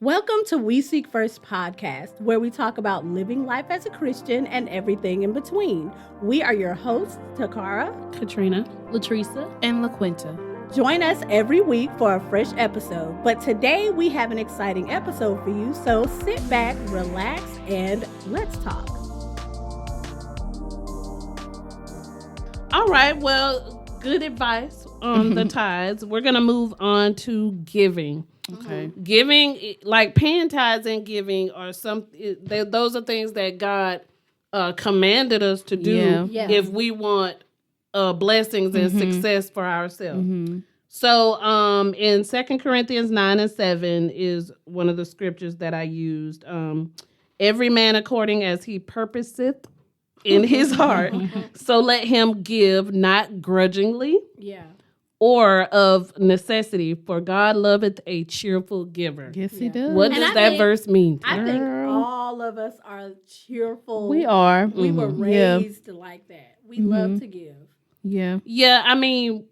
Welcome to We Seek First podcast, where we talk about living life as a Christian and everything in between. We are your hosts, Takara, Katrina, Latresa, and LaQuinta. Join us every week for a fresh episode. But today we have an exciting episode for you, so sit back, relax, and let's talk. All right, well, good advice on the tithes. We're going to move on to giving. Okay. Giving, like paying tithes and giving, are those are things that God commanded us to do if we want blessings and success for ourselves. So in 2 Corinthians 9:7 is one of the scriptures that I used. Every man according as he purposeth in his heart, so let him give, not grudgingly. Yeah. Or of necessity, for God loveth a cheerful giver. Yes, he does. What does that verse mean? I think all of us are cheerful. We are. We were raised like that. We love to give. Yeah. Yeah, I mean,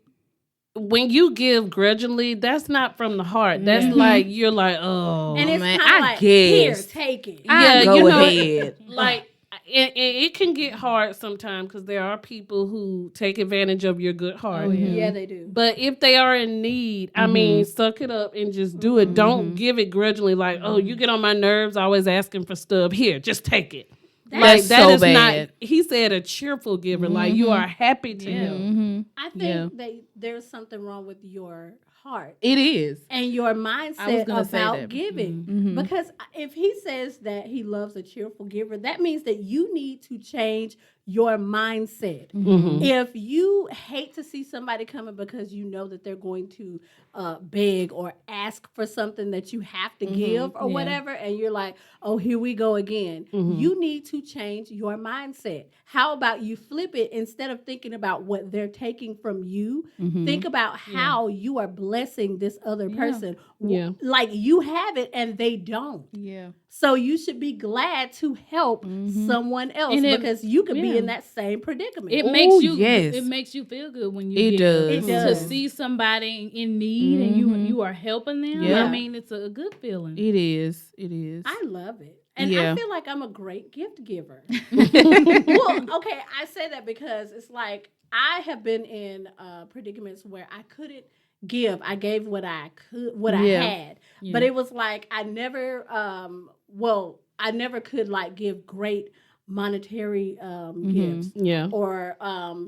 when you give grudgingly, that's not from the heart. That's like, you're like, oh, And it's man, kind of I like, guess. here, take it. yeah, Go you know, ahead. like, it can get hard sometimes because there are people who take advantage of your good heart. Oh, Yeah, they do. But if they are in need, I mean, suck it up and just do it. Don't give it grudgingly like, oh, you get on my nerves always asking for stuff. Here, just take it. That's that so is bad. not, he said a cheerful giver. Like you are happy to help. I think that there's something wrong with your heart It is. and your I was mindset gonna say about that. giving. Because if he says that he loves a cheerful giver, that means that you need to change your mindset. If you hate to see somebody coming because you know that they're going to beg or ask for something that you have to give or whatever, and you're like, oh, here we go again. You need to change your mindset. How about you flip it? Instead of thinking about what they're taking from you, think about how you are blessing this other person. Yeah. Like you have it and they don't. Yeah. So you should be glad to help someone else And because you could be in that same predicament. It makes you yes. it makes you feel good when you It give. does. It does. To see somebody in need and you are helping them. Yeah. I mean, it's a good feeling. It is. It is. I love it. And Yeah. I feel like I'm a great gift giver. Well, okay, I say that because it's like I have been in predicaments where I couldn't give. I gave what I could, what I had. But it was like I never I never could like give great monetary gifts Yeah. or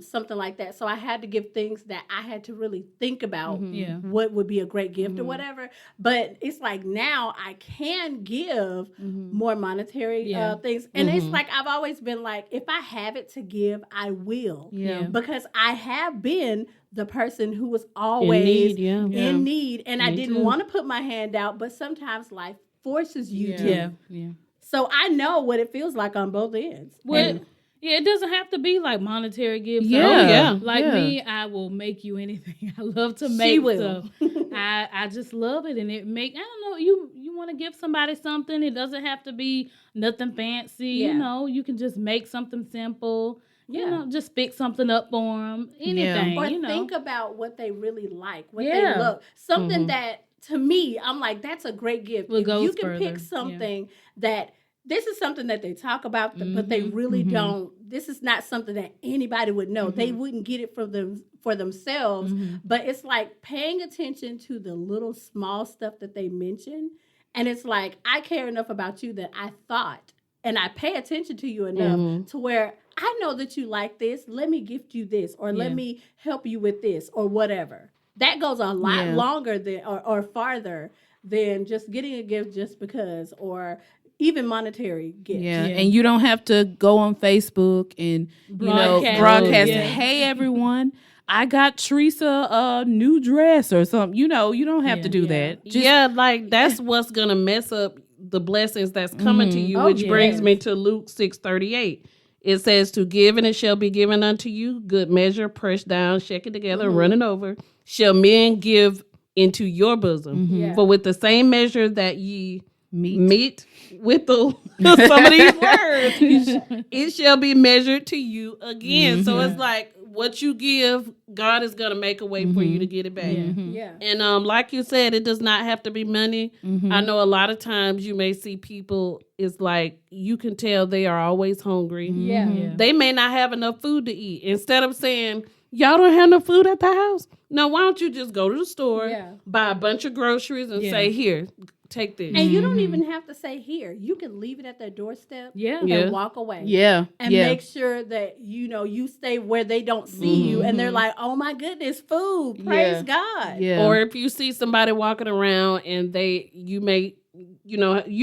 something like that. So I had to give things that I had to really think about Yeah. what would be a great gift or whatever. But it's like now I can give more monetary things. And it's like I've always been like, if I have it to give, I will. Yeah. Because I have been the person who was always in need. And I didn't want to put my hand out, but sometimes life forces you to. Yeah. Yeah. So I know what it feels like on both ends. Well, yeah, it doesn't have to be like monetary gifts. Yeah. Oh, yeah. Like Yeah. me, I will make you anything. I love to She make will. stuff. I just love it, and it make I don't know. You want to give somebody something. It doesn't have to be nothing fancy. Yeah. You know, you can just make something simple. Yeah. You know, just pick something up for them. Anything. Or you know. think about what they really like, what Yeah. they love. Something that, to me, I'm like, that's a great gift. Well, it If goes you can further. pick something that, this is something that they talk about, but they really don't. This is not something that anybody would know. They wouldn't get it from them for themselves. But it's like paying attention to the little small stuff that they mention. And it's like, I care enough about you that I thought, and I pay attention to you enough to where I know that you like this. Let me gift you this, or let me help you with this, or whatever. That goes a lot longer than, or farther than just getting a gift just because, or even monetary gifts. Yeah. And you don't have to go on Facebook and broadcast. Yeah. Hey everyone, I got Teresa a new dress or something. You know, you don't have to do that. Just, like that's what's gonna mess up the blessings that's coming to you, Oh, which brings yes. me to Luke 6:38. It says, "To give and it shall be given unto you, good measure, pressed down, shaken together, running over, shall men give into your bosom. Yeah. For with the same measure that ye meet with the some of these words. It shall be measured to you again. So it's like what you give, God is gonna make a way for you to get it back. Yeah. And like you said, it does not have to be money. I know a lot of times you may see people, it's like you can tell they are always hungry. Yeah. They may not have enough food to eat. Instead of saying, y'all don't have no food at the house, no, why don't you just go to the store, buy a bunch of groceries and say, here, take this. And you don't even have to say here. You can leave it at their doorstep and walk away. Yeah. And make sure that, you stay where they don't see you and they're like, oh my goodness, food. Praise God. Yeah. Or if you see somebody walking around and you may, you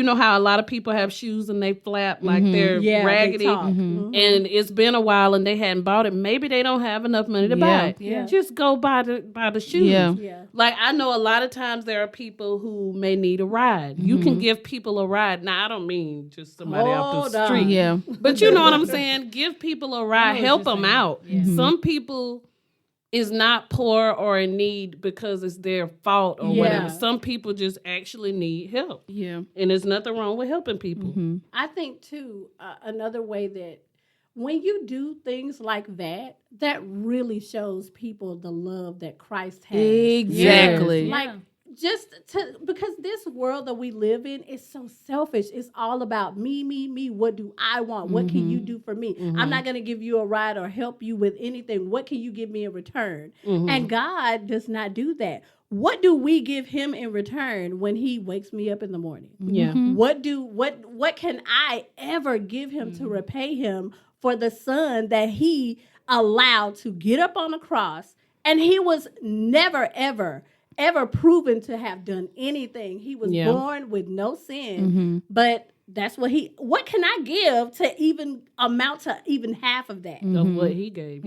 know how a lot of people have shoes and they flap like they're raggedy, and it's been a while and they hadn't bought it. Maybe they don't have enough money to buy it. Yeah. Just go buy the shoes. Yeah. Like I know a lot of times there are people who may need a ride. You can give people a ride. Now I don't mean just somebody off the street. Yeah. But you know what I'm saying? Give people a ride. Help them out. Some people is not poor or in need because it's their fault or whatever. Some people just actually need help. Yeah. And there's nothing wrong with helping people. I think, too, another way that when you do things like that, that really shows people the love that Christ has. Exactly. Like, because this world that we live in is so selfish. It's all about me, me, me. What do I want? What can you do for me? I'm not going to give you a ride or help you with anything. What can you give me in return? And God does not do that. What do we give him in return when he wakes me up in the morning? Yeah. What can I ever give him to repay him for the son that he allowed to get up on the cross? And he was never, ever proven to have done anything. He was born with no sin, but that's what can I give to even amount to even half of that? Of what he gave,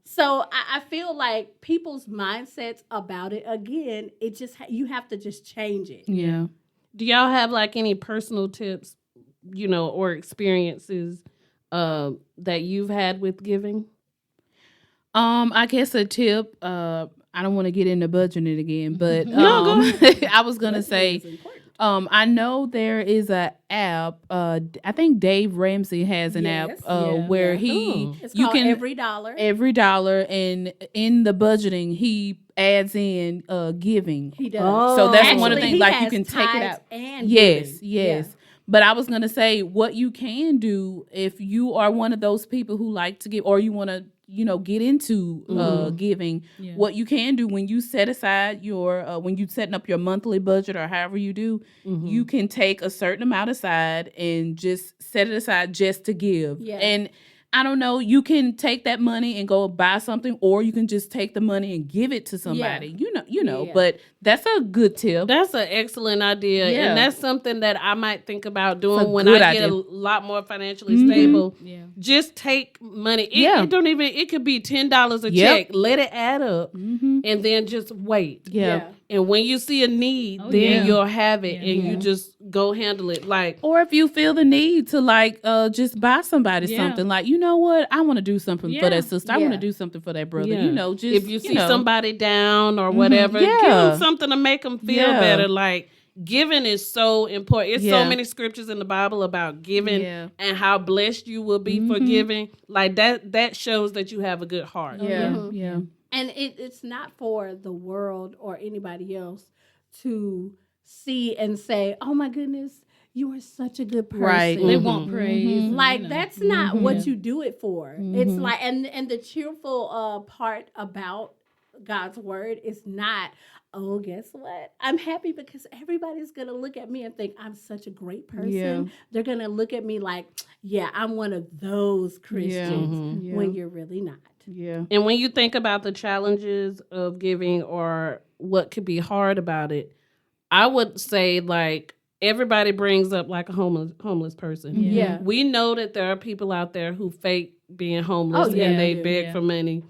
So I feel like people's mindsets about it, again, it just, you have to just change it. Yeah. Do y'all have like any personal tips, or experiences that you've had with giving? I guess a tip, I don't want to get into budgeting again, but I was going to say, I know there is an app, I think Dave Ramsey has an app where it's called Every Dollar, and in the budgeting, he adds in giving. He does. So that's one of the things, like you can take it out. And yes. Yeah. But I was going to say what you can do if you are one of those people who like to give, or you want to, get into giving, what you can do when you set aside when you setting up your monthly budget or however you do, you can take a certain amount aside and just set it aside just to give. Yeah. And I don't know, you can take that money and go buy something, or you can just take the money and give it to somebody. But that's a good tip. That's an excellent idea. Yeah. And that's something that I might think about doing when I get a lot more financially stable. Yeah. Just take money. It could be $10 a check. Let it add up and then just wait. Yeah. And when you see a need, you'll have it and you just go handle it. Like, or if you feel the need to just buy somebody something, like, you know what, I want to do something for that sister. I want to do something for that brother. Just if you see somebody down or whatever, give them something to make them feel better. Like, giving is so important. It's so many scriptures in the Bible about giving and how blessed you will be for giving. Like that shows that you have a good heart. Yeah. And it's not for the world or anybody else to see and say, oh my goodness, you are such a good person. Right. They want praise. Like, that's not what you do it for. It's like, and the cheerful part about God's word is not, oh, guess what? I'm happy because everybody's going to look at me and think I'm such a great person. Yeah. They're going to look at me like, I'm one of those Christians when you're really not. Yeah. And when you think about the challenges of giving or what could be hard about it, I would say, like, everybody brings up like a homeless person. Yeah. We know that there are people out there who fake being homeless and they beg for money.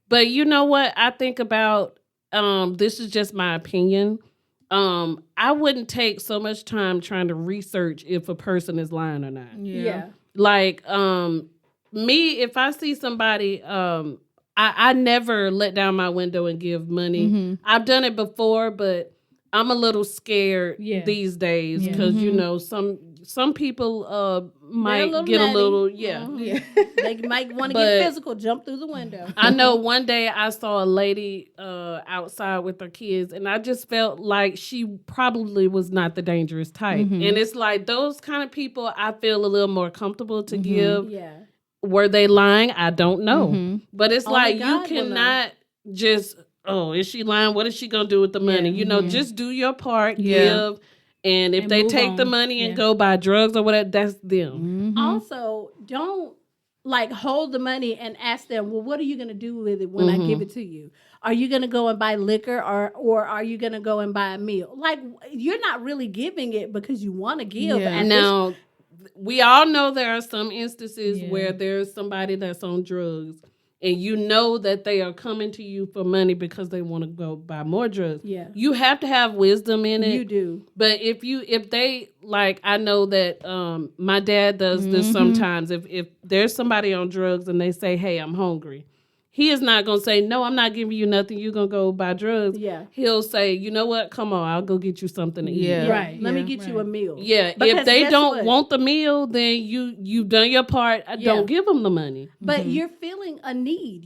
But you know what? I think about, this is just my opinion. I wouldn't take so much time trying to research if a person is lying or not. Yeah. Like, me, if I see somebody, I never let down my window and give money. I've done it before, but I'm a little scared these days because you know some people might get a little They might want to get physical, jump through the window. I know one day I saw a lady outside with her kids, and I just felt like she probably was not the dangerous type. And it's like those kind of people I feel a little more comfortable to give. Yeah. Were they lying? I don't know. But it's Only like God you will cannot just, is she lying? What is she going to do with the money? You know, just do your part, give. And if they take the money and go buy drugs or whatever, that's them. Also, don't like hold the money and ask them, well, what are you going to do with it when I give it to you? Are you going to go and buy liquor or are you going to go and buy a meal? Like, you're not really giving it because you want to give. Now, we all know there are some instances where there's somebody that's on drugs and you know that they are coming to you for money because they want to go buy more drugs. Yeah. You have to have wisdom in it. You do. But if they, like, I know that my dad does this sometimes. If there's somebody on drugs and they say, hey, I'm hungry, he is not going to say, no, I'm not giving you nothing. You're going to go buy drugs. Yeah. He'll say, you know what? Come on, I'll go get you something to eat. Yeah. Right. Let me get you a meal. Yeah. Because if they guess don't what? want the meal, then you've done your part. Don't give them the money. But you're feeling a need.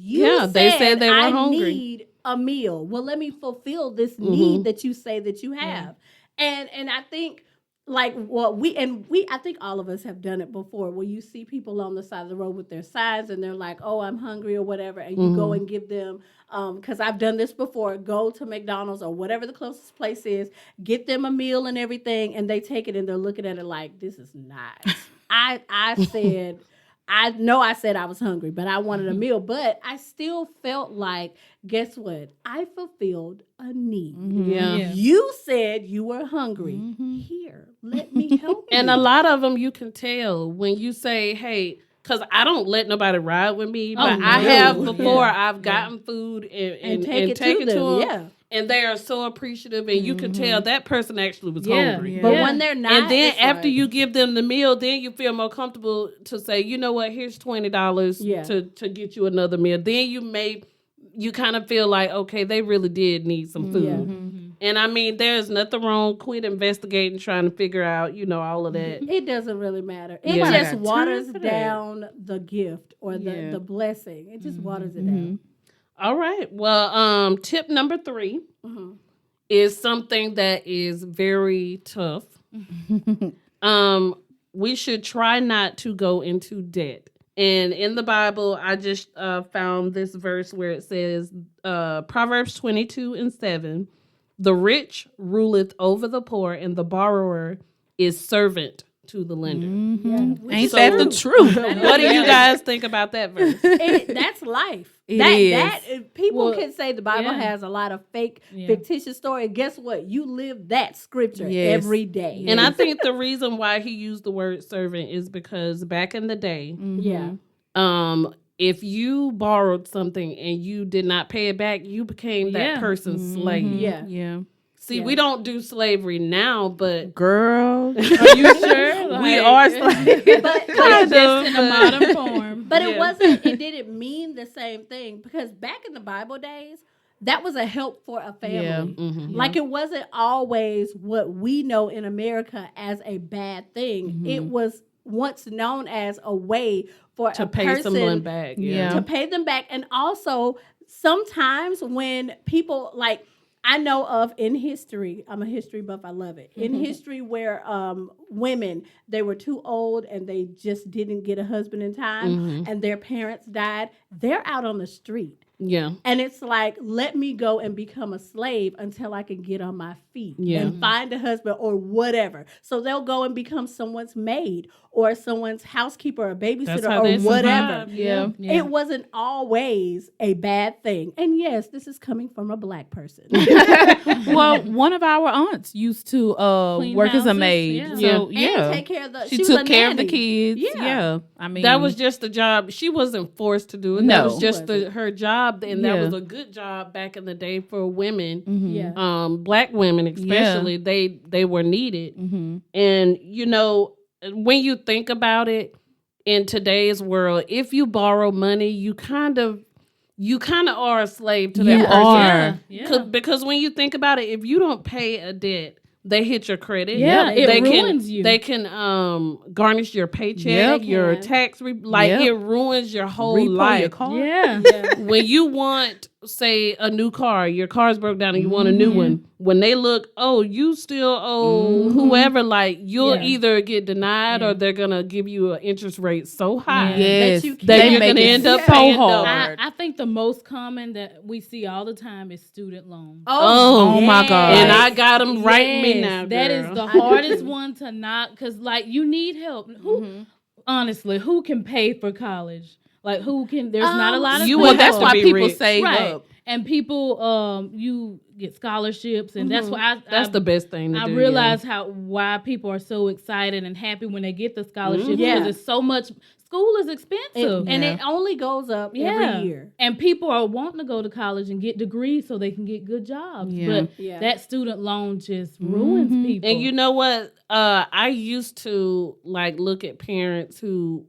They said they were I hungry. need a meal. Well, let me fulfill this need that you say that you have. And I think like I think all of us have done it before where you see people on the side of the road with their signs and they're like, oh, I'm hungry or whatever. And you go and give them, because I've done this before, go to McDonald's or whatever the closest place is, get them a meal and everything. And they take it and they're looking at it like, this is not. I said, I know I said I was hungry, but I wanted a meal. But I still felt like, guess what? I fulfilled a need. Yeah. You said you were hungry. Here, let me help you. And a lot of them you can tell when you say, hey, because I don't let nobody ride with me, but I have before. I've gotten food and take it to them. Yeah. And they are so appreciative, and you can tell that person actually was hungry. But when they're not, and then it's after like, you give them the meal, then you feel more comfortable to say, you know what, here's $20 to get you another meal. Then you kind of feel like, okay, they really did need some food. Yeah. And I mean, there's nothing wrong. Quit investigating, trying to figure out, all of that. It doesn't really matter. It Yeah. just waters down the gift or the blessing. It just waters it down. All right. Well, tip number 3 is something that is very tough. We should try not to go into debt. And in the Bible, I just found this verse where it says, Proverbs 22:7, the rich ruleth over the poor, and the borrower is servant to the lender. Ain't that the truth? What do you guys think about that verse? That's life. It People can say the Bible has a lot of fake, fictitious story. Guess what? You live that scripture every day. And I think the reason why he used the word servant is because back in the day, if you borrowed something and you did not pay it back, you became that person's slave. Yeah. See, we don't do slavery now, but Girl, Are you sure? we are slaves. But Just in a modern form. But it didn't mean the same thing because back in the Bible days, that was a help for a family. Like it wasn't always what we know in America as a bad thing. It was once known as a way for to a pay person someone back. to pay them back. And also sometimes when people like, I know of in history, I'm a history buff, I love it. In history where women, they were too old and they just didn't get a husband in time and their parents died, they're out on the street. Yeah. And it's like, let me go and become a slave until I can get on my feet and find a husband or whatever. So they'll go and become someone's maid or someone's housekeeper or babysitter or whatever. Yeah. It wasn't always a bad thing. And yes, this is coming from a Black person. Well, one of our aunts used to work as a maid. Yeah. So, And take care of the she was took a care of the nanny. kids. Yeah. Yeah. I mean, That was just a job. She wasn't forced to do it. No. That was just She wasn't. her job, and that Yeah. was a good job back in the day for women. Yeah. Black women especially. They were needed. And when you think about it, in today's world, if you borrow money, you kind of you kind of are a slave to You that person. are. Yeah. Because when you think about it, if you don't pay a debt, they hit your credit. Yeah, it they ruins can, you. They can Yep. garnish your paycheck, your Can. tax. Yep. It ruins your whole Repo life. your car. Yeah. When you want, say, a new car, your car's broke down and you want a new one. When they look, oh, you still owe whoever, like you'll Yeah. either get denied or they're gonna give you an interest rate so high. Yes, That you That they you're make gonna it end up so paying hard. I think the most common that we see all the time is student loans. Oh, my God. And I got them writing me Yes, now, girl. that is the hardest one to not, because like you need help. Who, honestly, who can pay for college? Like who can? There's not a lot of you people. would have That's to why be people rich. save Right. up. And people, you get scholarships, and that's why That's the best thing to I do. realize why people are so excited and happy when they get the scholarship because Yeah. it's so much. School is expensive, And it only goes up every year. And people are wanting to go to college and get degrees so they can get good jobs. Yeah. But Yeah. that student loan just ruins people. And you know what? I used to like look at parents who,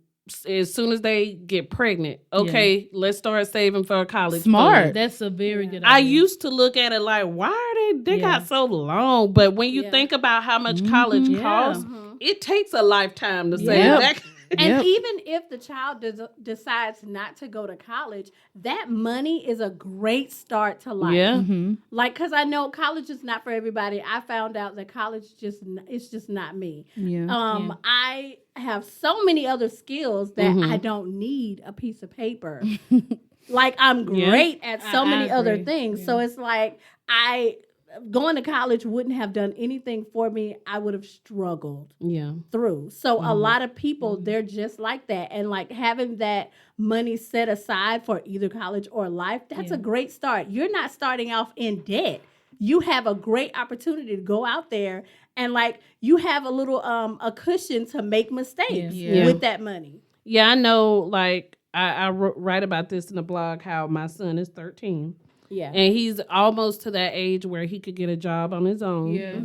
as soon as they get pregnant, okay, let's start saving for a college Smart. fund. That's a very good idea. I used to look at it like, why are they got so long? But when you think about how much college costs, it takes a lifetime to save that. And Yep. even if the child decides not to go to college, that money is a great start to life. Yeah. Like, because I know college is not for everybody. I found out that college it's just not me. Yeah. I have so many other skills that I don't need a piece of paper. Like, I'm great at so I many other agree. things. So it's like going to college wouldn't have done anything for me. I would have struggled Yeah. through. So a lot of people, they're just like that. And like having that money set aside for either college or life, that's a great start. You're not starting off in debt. You have a great opportunity to go out there and like you have a little a cushion to make mistakes Yeah. with that money. Yeah, I know, like, I write about this in the blog, how my son is 13. Yeah. And he's almost to that age where he could get a job on his own. Yeah.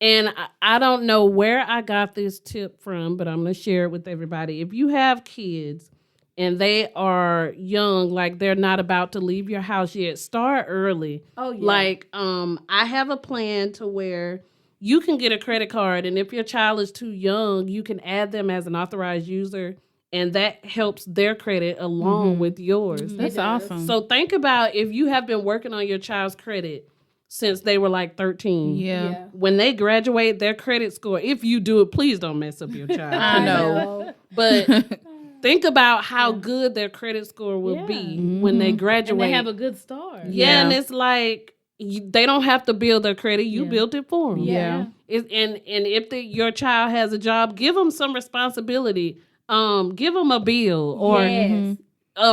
And I don't know where I got this tip from, but I'm going to share it with everybody. If you have kids and they are young, like they're not about to leave your house yet, start early. Oh, yeah. Like, I have a plan to where you can get a credit card, and if your child is too young, you can add them as an authorized user, and that helps their credit along with yours. That's awesome. So think about if you have been working on your child's credit since they were like 13. Yeah. When they graduate, their credit score, if you do it, please don't mess up your child. I know. But think about how good their credit score will be when they graduate. and they have a good start. Yeah, and it's like they don't have to build their credit. You built it for them. Yeah. And if your child has a job, give them some responsibility. Give them a bill or Yes.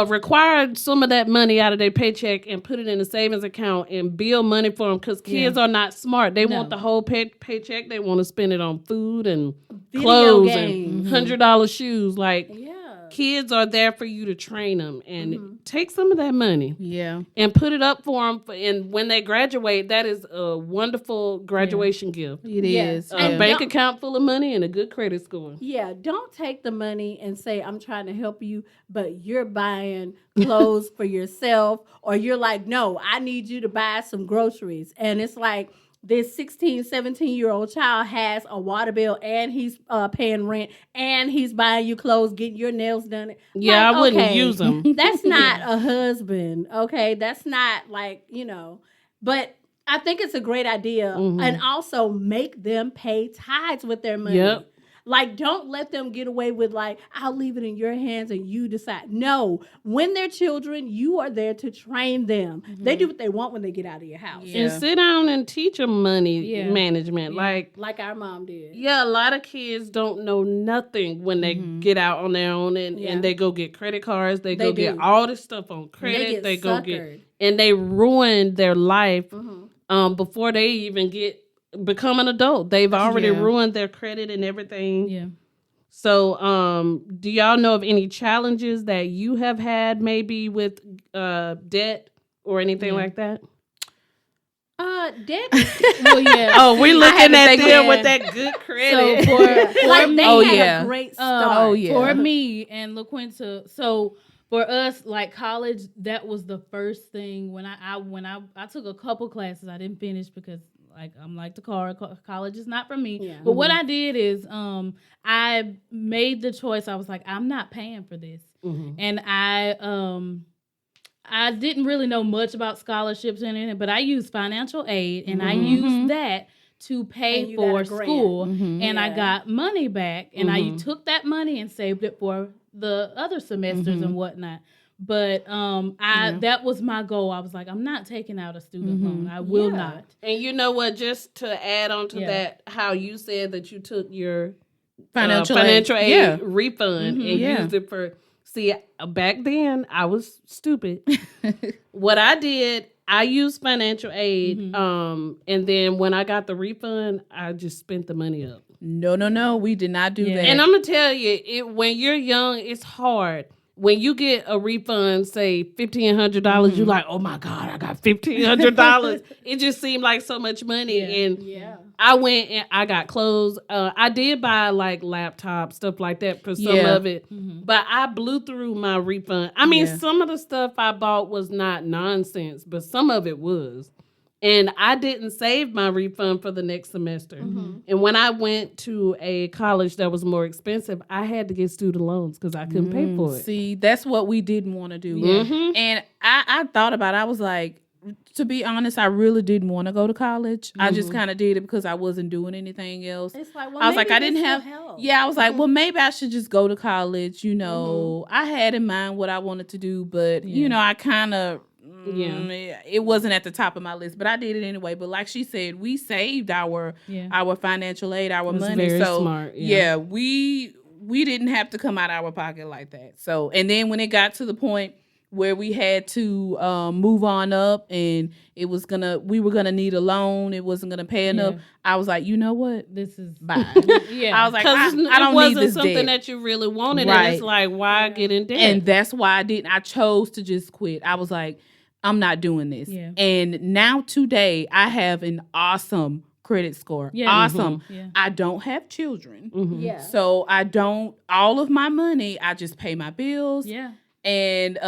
require some of that money out of their paycheck and put it in a savings account and build money for them, because kids are not smart. They want the whole paycheck. They want to spend it on food and Video clothes games. and $100 shoes. Like, Yeah. kids are there for you to train them, and take some of that money Yeah. and put it up for them. And when they graduate, that is a wonderful graduation gift. It Yes. is. A And bank don't- account full of money and a good credit score. Yeah, don't take the money and say, I'm trying to help you, but you're buying clothes for yourself, or you're like, no, I need you to buy some groceries. And it's like this 16, 17-year-old child has a water bill and he's paying rent and he's buying you clothes, getting your nails done. Yeah, Like, I wouldn't okay, use them. That's not a husband, okay? That's not like, but I think it's a great idea. And also make them pay tithes with their money. Yep. Like, don't let them get away with like, I'll leave it in your hands and you decide. No, when they're children, you are there to train them. They do what they want when they get out of your house. Yeah. And sit down and teach them money management. Like our mom did. Yeah, a lot of kids don't know nothing when they get out on their own and they go get credit cards. They go get do. all this stuff on credit. They get go suckered. get, and they ruin their life before they even become an adult. They've already ruined their credit and everything. Yeah. So, do y'all know of any challenges that you have had maybe with debt or anything like that? Debt. Well, yeah. Oh, we looking at think them we with had- that good So credit. for Like they Oh, had yeah. a great start. Oh, yeah. For me and LaQuinta, so for us, like college, that was the first thing when I took a couple classes. I didn't finish because like I'm like the car. College is not for me. Yeah. But what I did is I made the choice. I was like, I'm not paying for this, and I didn't really know much about scholarships and anything, but I used financial aid, and I used that to pay for school, and I got money back, and I took that money and saved it for the other semesters and whatnot. But that was my goal. I was like, I'm not taking out a student loan. I will not. And you know what? Just to add on to that, how you said that you took your Financial aid refund and used it for. See, back then I was stupid. What I did, I used financial aid, and then when I got the refund, I just spent the money up. No, we did not do that. And I'm gonna tell you, when you're young, it's hard. When you get a refund, say $1,500, you're like, oh my God, I got $1,500. It just seemed like so much money. And I went and I got clothes. I did buy like laptops, stuff like that for some of it. But I blew through my refund. I mean, some of the stuff I bought was not nonsense, but some of it was. And I didn't save my refund for the next semester. And when I went to a college that was more expensive, I had to get student loans because I couldn't pay for it. See, that's what we didn't want to do. And I thought about it. I was like, to be honest, I really didn't want to go to college. I just kind of did it because I wasn't doing anything else. It's like, well, I was like, I maybe didn't this have. will help. Yeah, I was like, well, maybe I should just go to college. You know, I had in mind what I wanted to do, but you know, I kind of. It wasn't at the top of my list, but I did it anyway. But like she said, we saved our financial aid, our money. Very so smart. We didn't have to come out of our pocket like that. So, and then when it got to the point where we had to move on up, and we were gonna need a loan, it wasn't gonna pay enough. I was like, you know what, This is bye. yeah. I was like, Because I don't it wasn't need this something debt. that you really wanted. Right. And it's like, why get in debt? And that's why I chose to just quit. I was like, I'm not doing this. Yeah. And now today I have an awesome credit score. Yeah. Awesome. Yeah. I don't have children. Yeah. So I don't, all of my money, I just pay my bills Yeah. and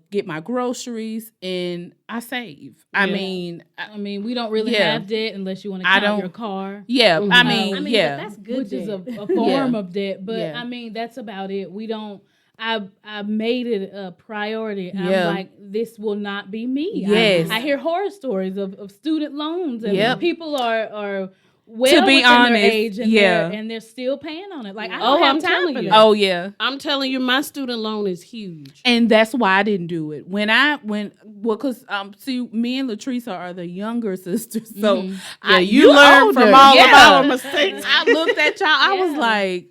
get my groceries, and I save. I mean, I mean, we don't really have debt unless you want to I count don't- your car. yeah, I I mean, yeah. but that's good. Which is a debt. form of debt. But Yeah. I mean, that's about it. We don't. I made it a priority. Yeah. I'm like, this will not be me. Yes. I hear horror stories of student loans, and Yep. people are well To be within honest, their age, and yeah. they're still paying on it. Like I Oh, don't have I'm time telling for you. that. Oh yeah. I'm telling you, my student loan is huge. And that's why I didn't do it. Because see, me and Latrice are the younger sisters, so You learn older. from all Yeah. of our mistakes. I looked at y'all. I was Yeah. like,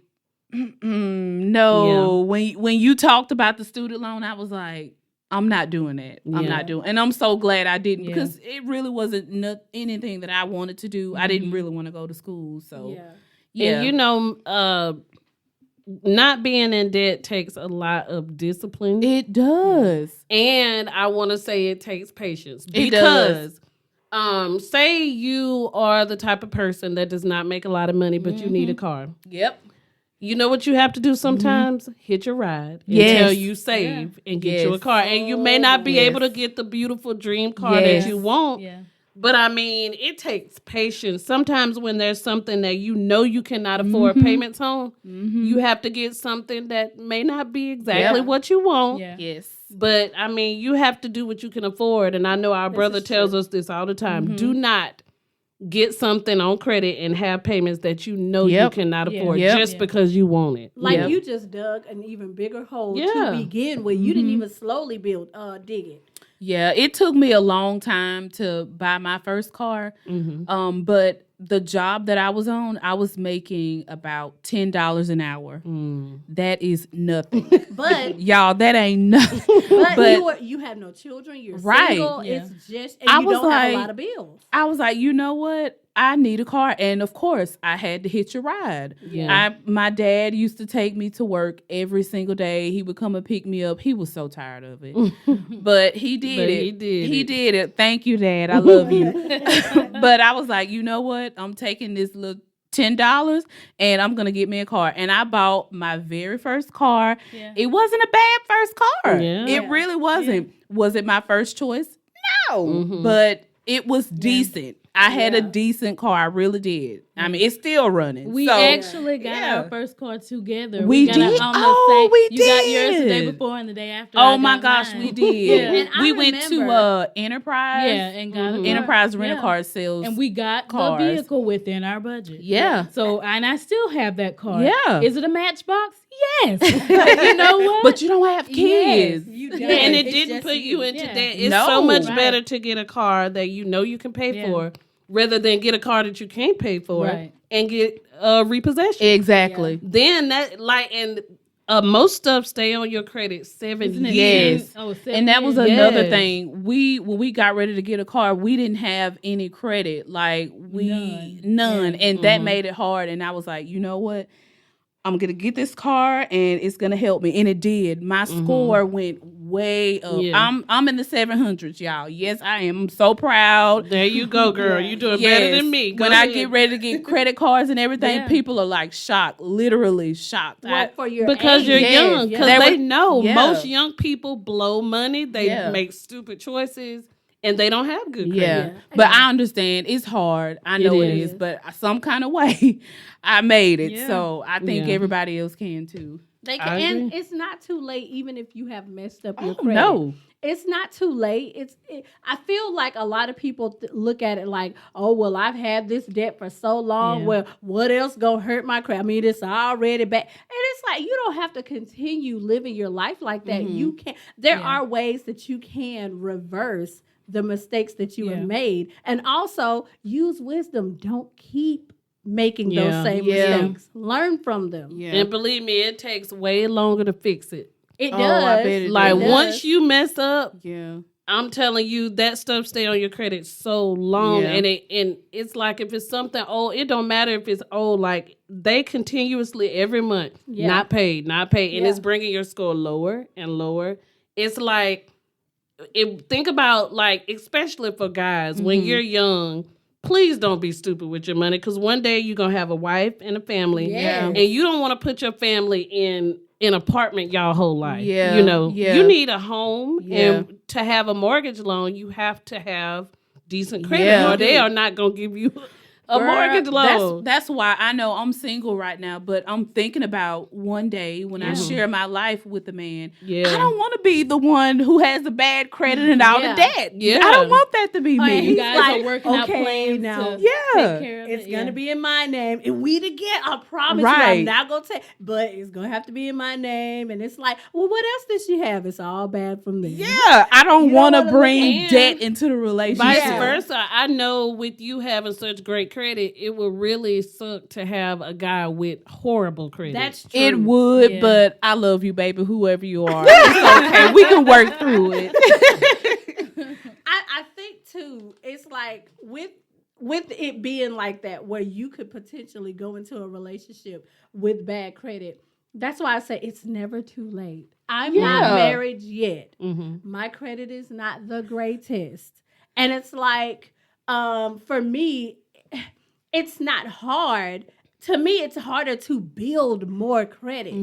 no. When you talked about the student loan, I was like, I'm not doing that. I'm Yeah. not doing. And I'm so glad I didn't, Yeah. because it really wasn't anything that I wanted to do. I didn't really want to go to school, so yeah. And you know, not being in debt takes a lot of discipline. It does. And I want to say it takes patience. It Because say you are the type of person that does not make a lot of money, but you need a car. Yep. You know what you have to do sometimes? Hit your ride Yes. until you save and get you a Yes. car. And you may not be Yes. able to get the beautiful dream car Yes. that you want. Yeah. But I mean, it takes patience. Sometimes when there's something that you know you cannot afford payments on, you have to get something that may not be exactly Yep. what you want. Yeah. Yes. But I mean, you have to do what you can afford. And I know our brother tells us this all the time. Do not get something on credit and have payments that you know you Yep. cannot Yeah. afford Yep. just because you want it. Like Yep. you just dug an even bigger hole Yeah. to begin with. You didn't even slowly dig it. Yeah, it took me a long time to buy my first car. But the job that I was on, I was making about $10 an hour. That is nothing. But Y'all, that ain't nothing. But you have no children. You're Right. single. Yeah. It's just and I you was don't have a like- lot of bills. I was like, you know what? I need a car. And of course, I had to hitch a ride. Yeah. My dad used to take me to work every single day. He would come and pick me up. He was so tired of it. But he did But it. he did He it. did it. Thank you, Dad. I love you. But I was like, you know what? I'm taking this little $10 and I'm gonna get me a car. And I bought my very first car. Yeah. It wasn't a bad first car. Yeah. It really wasn't. Yeah. Was it my first choice? No. Mhm. But it was decent. I had a Yeah. decent car. I really did. I mean, it's still running. We so, actually got yeah. our first car together. We got did? It on the Oh, we You got yours the day did. before and the day after. Oh I my got gosh, mine. we did. Yeah. And I We went to remember- Enterprise. Yeah, and got a car. Enterprise Rent a Yeah. Car sales. And we got cars. the vehicle within our budget. Yeah. So, and I still have that car. Yeah. Is it a Matchbox? Yes. You know what? But you don't have kids. You Yeah, don't. and it It's didn't just put you into Yeah. that. It's No. so much Right. better to get a car that you know you can pay Yeah. for, rather than get a car that you can't pay for Right. and get repossession. Exactly. Then that most stuff stay on your credit 7 Isn't it years. 10? Oh, 7 And that was years. another Yes. thing. When we got ready to get a car, we didn't have any credit. Like none. Yeah. And that made it hard. And I was like, you know what? I'm gonna get this car and it's gonna help me. And it did. My score went way up. Yeah. I'm in the 700s, y'all. Yes, I am. I'm so proud. There you go, girl. You doing better Yes. than me. Go When I ahead. get ready to get credit cards and everything, Yeah. people are like shocked, literally shocked. What, for your Because age? you're Yes. young. Because Yeah. they know Yeah. most young people blow money. They Yeah. make stupid choices, and they don't have good credit. Yeah. But I understand it's hard. I know it is. is, but some kind of way I made it. Yeah. So I think Yeah. everybody else can too. They I can, and agree. it's not too late, even if you have messed up your Oh, credit. no. It's not too late. I feel like a lot of people look at it like, oh, well, I've had this debt for so long. Yeah. Well, what else gonna hurt my credit? I mean, it's already bad. And it's like you don't have to continue living your life like that. You can. There Yeah. are ways that you can reverse the mistakes that you Yeah. have made, and also use wisdom. Don't keep making Yeah. those same Yeah. mistakes. Learn from them. Yeah. And believe me, it takes way longer to fix it. It Oh, does. I bet it Like does. once you mess up, Yeah. I'm telling you, that stuff stay on your credit so long, Yeah. and it's like if it's something old, it don't matter if it's old. Like they continuously every month Yeah. not paid, and Yeah. it's bringing your score lower and lower. It's like think about like especially for guys when you're young. Please don't be stupid with your money because one day you're gonna have a wife and a family, Yes. and you don't want to put your family in an apartment y'all whole life. Yeah, You know, yeah. you need a home, Yeah. and to have a mortgage loan, you have to have decent credit, Yeah. or they are not gonna give you a Girl, mortgage loan. That's why I know I'm single right now, but I'm thinking about one day when I share my life with a man. Yeah. I don't want to be the one who has the bad credit and all Yeah. the debt. Yeah. I don't want that to be Oh, and me. he's guys like, are working out okay, plans now, to Yeah. take care of it's it. gonna yeah. be in my name, and we together. I promise you, Right. I'm not gonna take, but it's gonna have to be in my name. And it's like, well, what else did she have? It's all bad from there. Yeah, I don't You don't want to wanna bring look- debt into the relationship. Vice Yeah. versa. I know with you having such great credit, it would really suck to have a guy with horrible credit. That's true. It would, Yeah. but I love you, baby, whoever you are. It's okay. We can work through it. I think too. It's like with it being like that, where you could potentially go into a relationship with bad credit. That's why I say it's never too late. I'm not Yeah. married yet. Mhm. My credit is not the greatest. And it's like, for me, it's not hard. To me, it's harder to build more credit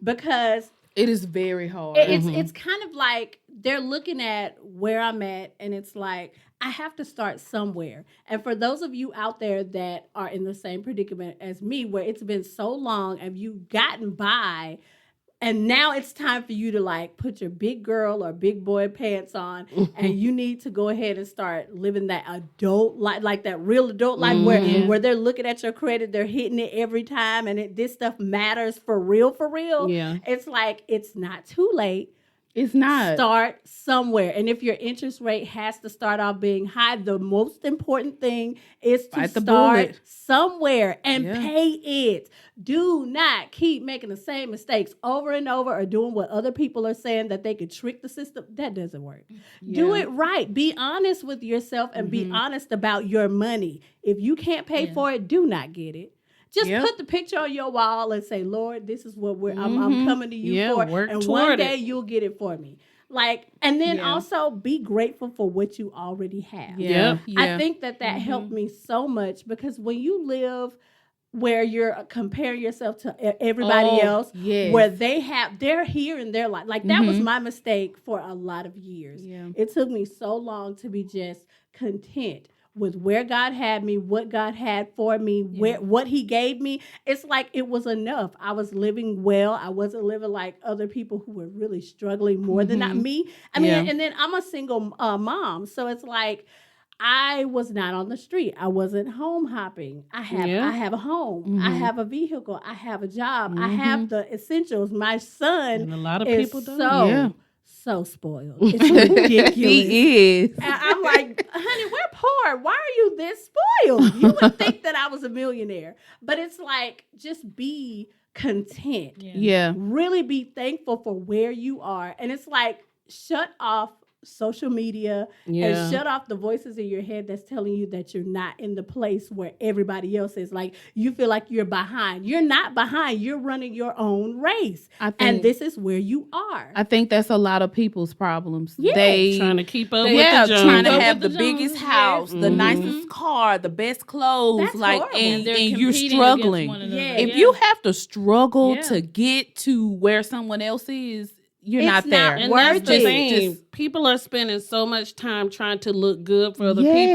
because It is very hard. it's kind of like they're looking at where I'm at, and it's like I have to start somewhere. And for those of you out there that are in the same predicament as me, where it's been so long and you've gotten by, and now it's time for you to like put your big girl or big boy pants on, and you need to go ahead and start living that adult life, like that real adult life where they're looking at your credit, they're hitting it every time, and this stuff matters for real, for real. Yeah. It's like it's not too late. It's not. Start somewhere. And if your interest rate has to start off being high, the most important thing is to Bite the start bullet. somewhere and Yeah. pay it. Do not keep making the same mistakes over and over or doing what other people are saying that they could trick the system. That doesn't work. Do Yeah. it right. Be honest with yourself and be honest about your money. If you can't pay for it, do not get it. Just Yep. put the picture on your wall and say, Lord, this is what I'm coming to you Yeah, for. work And toward one it. day you'll get it for me. Like, and then Yeah. also be grateful for what you already have. Yeah. Yep. I think that helped me so much because when you live where you're comparing yourself to everybody else, yes. where they're here in their life. Like that was my mistake for a lot of years. Yeah. It took me so long to be just content with where God had me, what God had for me, what he gave me. It's like it was enough. I was living well. I wasn't living like other people who were really struggling more than me. I mean, and then I'm a single mom. So it's like, I was not on the street. I wasn't home hopping. I have a home. I have a vehicle. I have a job. I have the essentials. My son And a lot of is people don't. so spoiled. It's ridiculous. He is. And I'm like, honey, we're poor. Why are you this spoiled? You would think that I was a millionaire. But it's like, just be content. Yeah. Really be thankful for where you are. And it's like, shut off social media and shut off the voices in your head that's telling you that you're not in the place where everybody else is. Like, you feel like you're behind. You're not behind. You're running your own race. And this is where you are. I think that's a lot of people's problems. Yeah. They Trying to keep up with yeah, the Joneses. trying to Keep up have with the the biggest Joneses, house, the Mhm. nicest car, the best clothes, That's like horrible. and they're you're competing struggling. against one another. Yeah. If you have to struggle Yeah. to get to where someone else is, you're It's not there. not And that's the worth it. thing. People are spending so much time trying to look good for other Yes.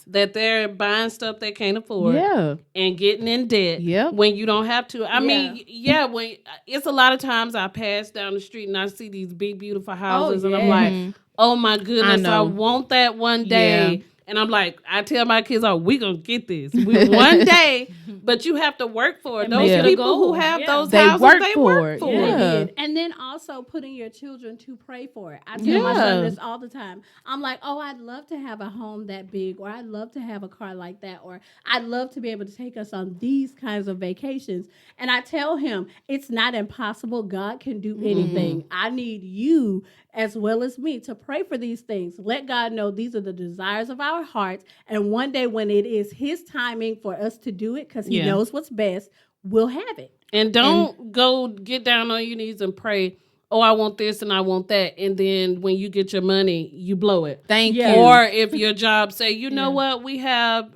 people that they're buying stuff they can't afford Yeah. and getting in debt Yep. when you don't have to. I mean, when it's a lot of times I pass down the street and I see these big, beautiful houses and I'm like, oh my goodness, I know. want that one day. Yeah. And I'm like, I tell my kids, oh, we gonna get this one day, but you have to work for it. And Those make it a people who goal. have Yeah. those They houses, work they for work it. for Yeah. it. They did. And then also putting your children to pray for it. I tell my son this all the time. I'm like, oh, I'd love to have a home that big, or I'd love to have a car like that, or I'd love to be able to take us on these kinds of vacations. And I tell him, it's not impossible. God can do anything. I need you as well as me to pray for these things. Let God know these are the desires of our hearts. And one day when it is his timing for us to do it, because he knows what's best, we'll have it. And don't go get down on your knees and pray, oh, I want this and I want that. And then when you get your money, you blow it. Thank Yeah. you. Or if your job say, you know what, we have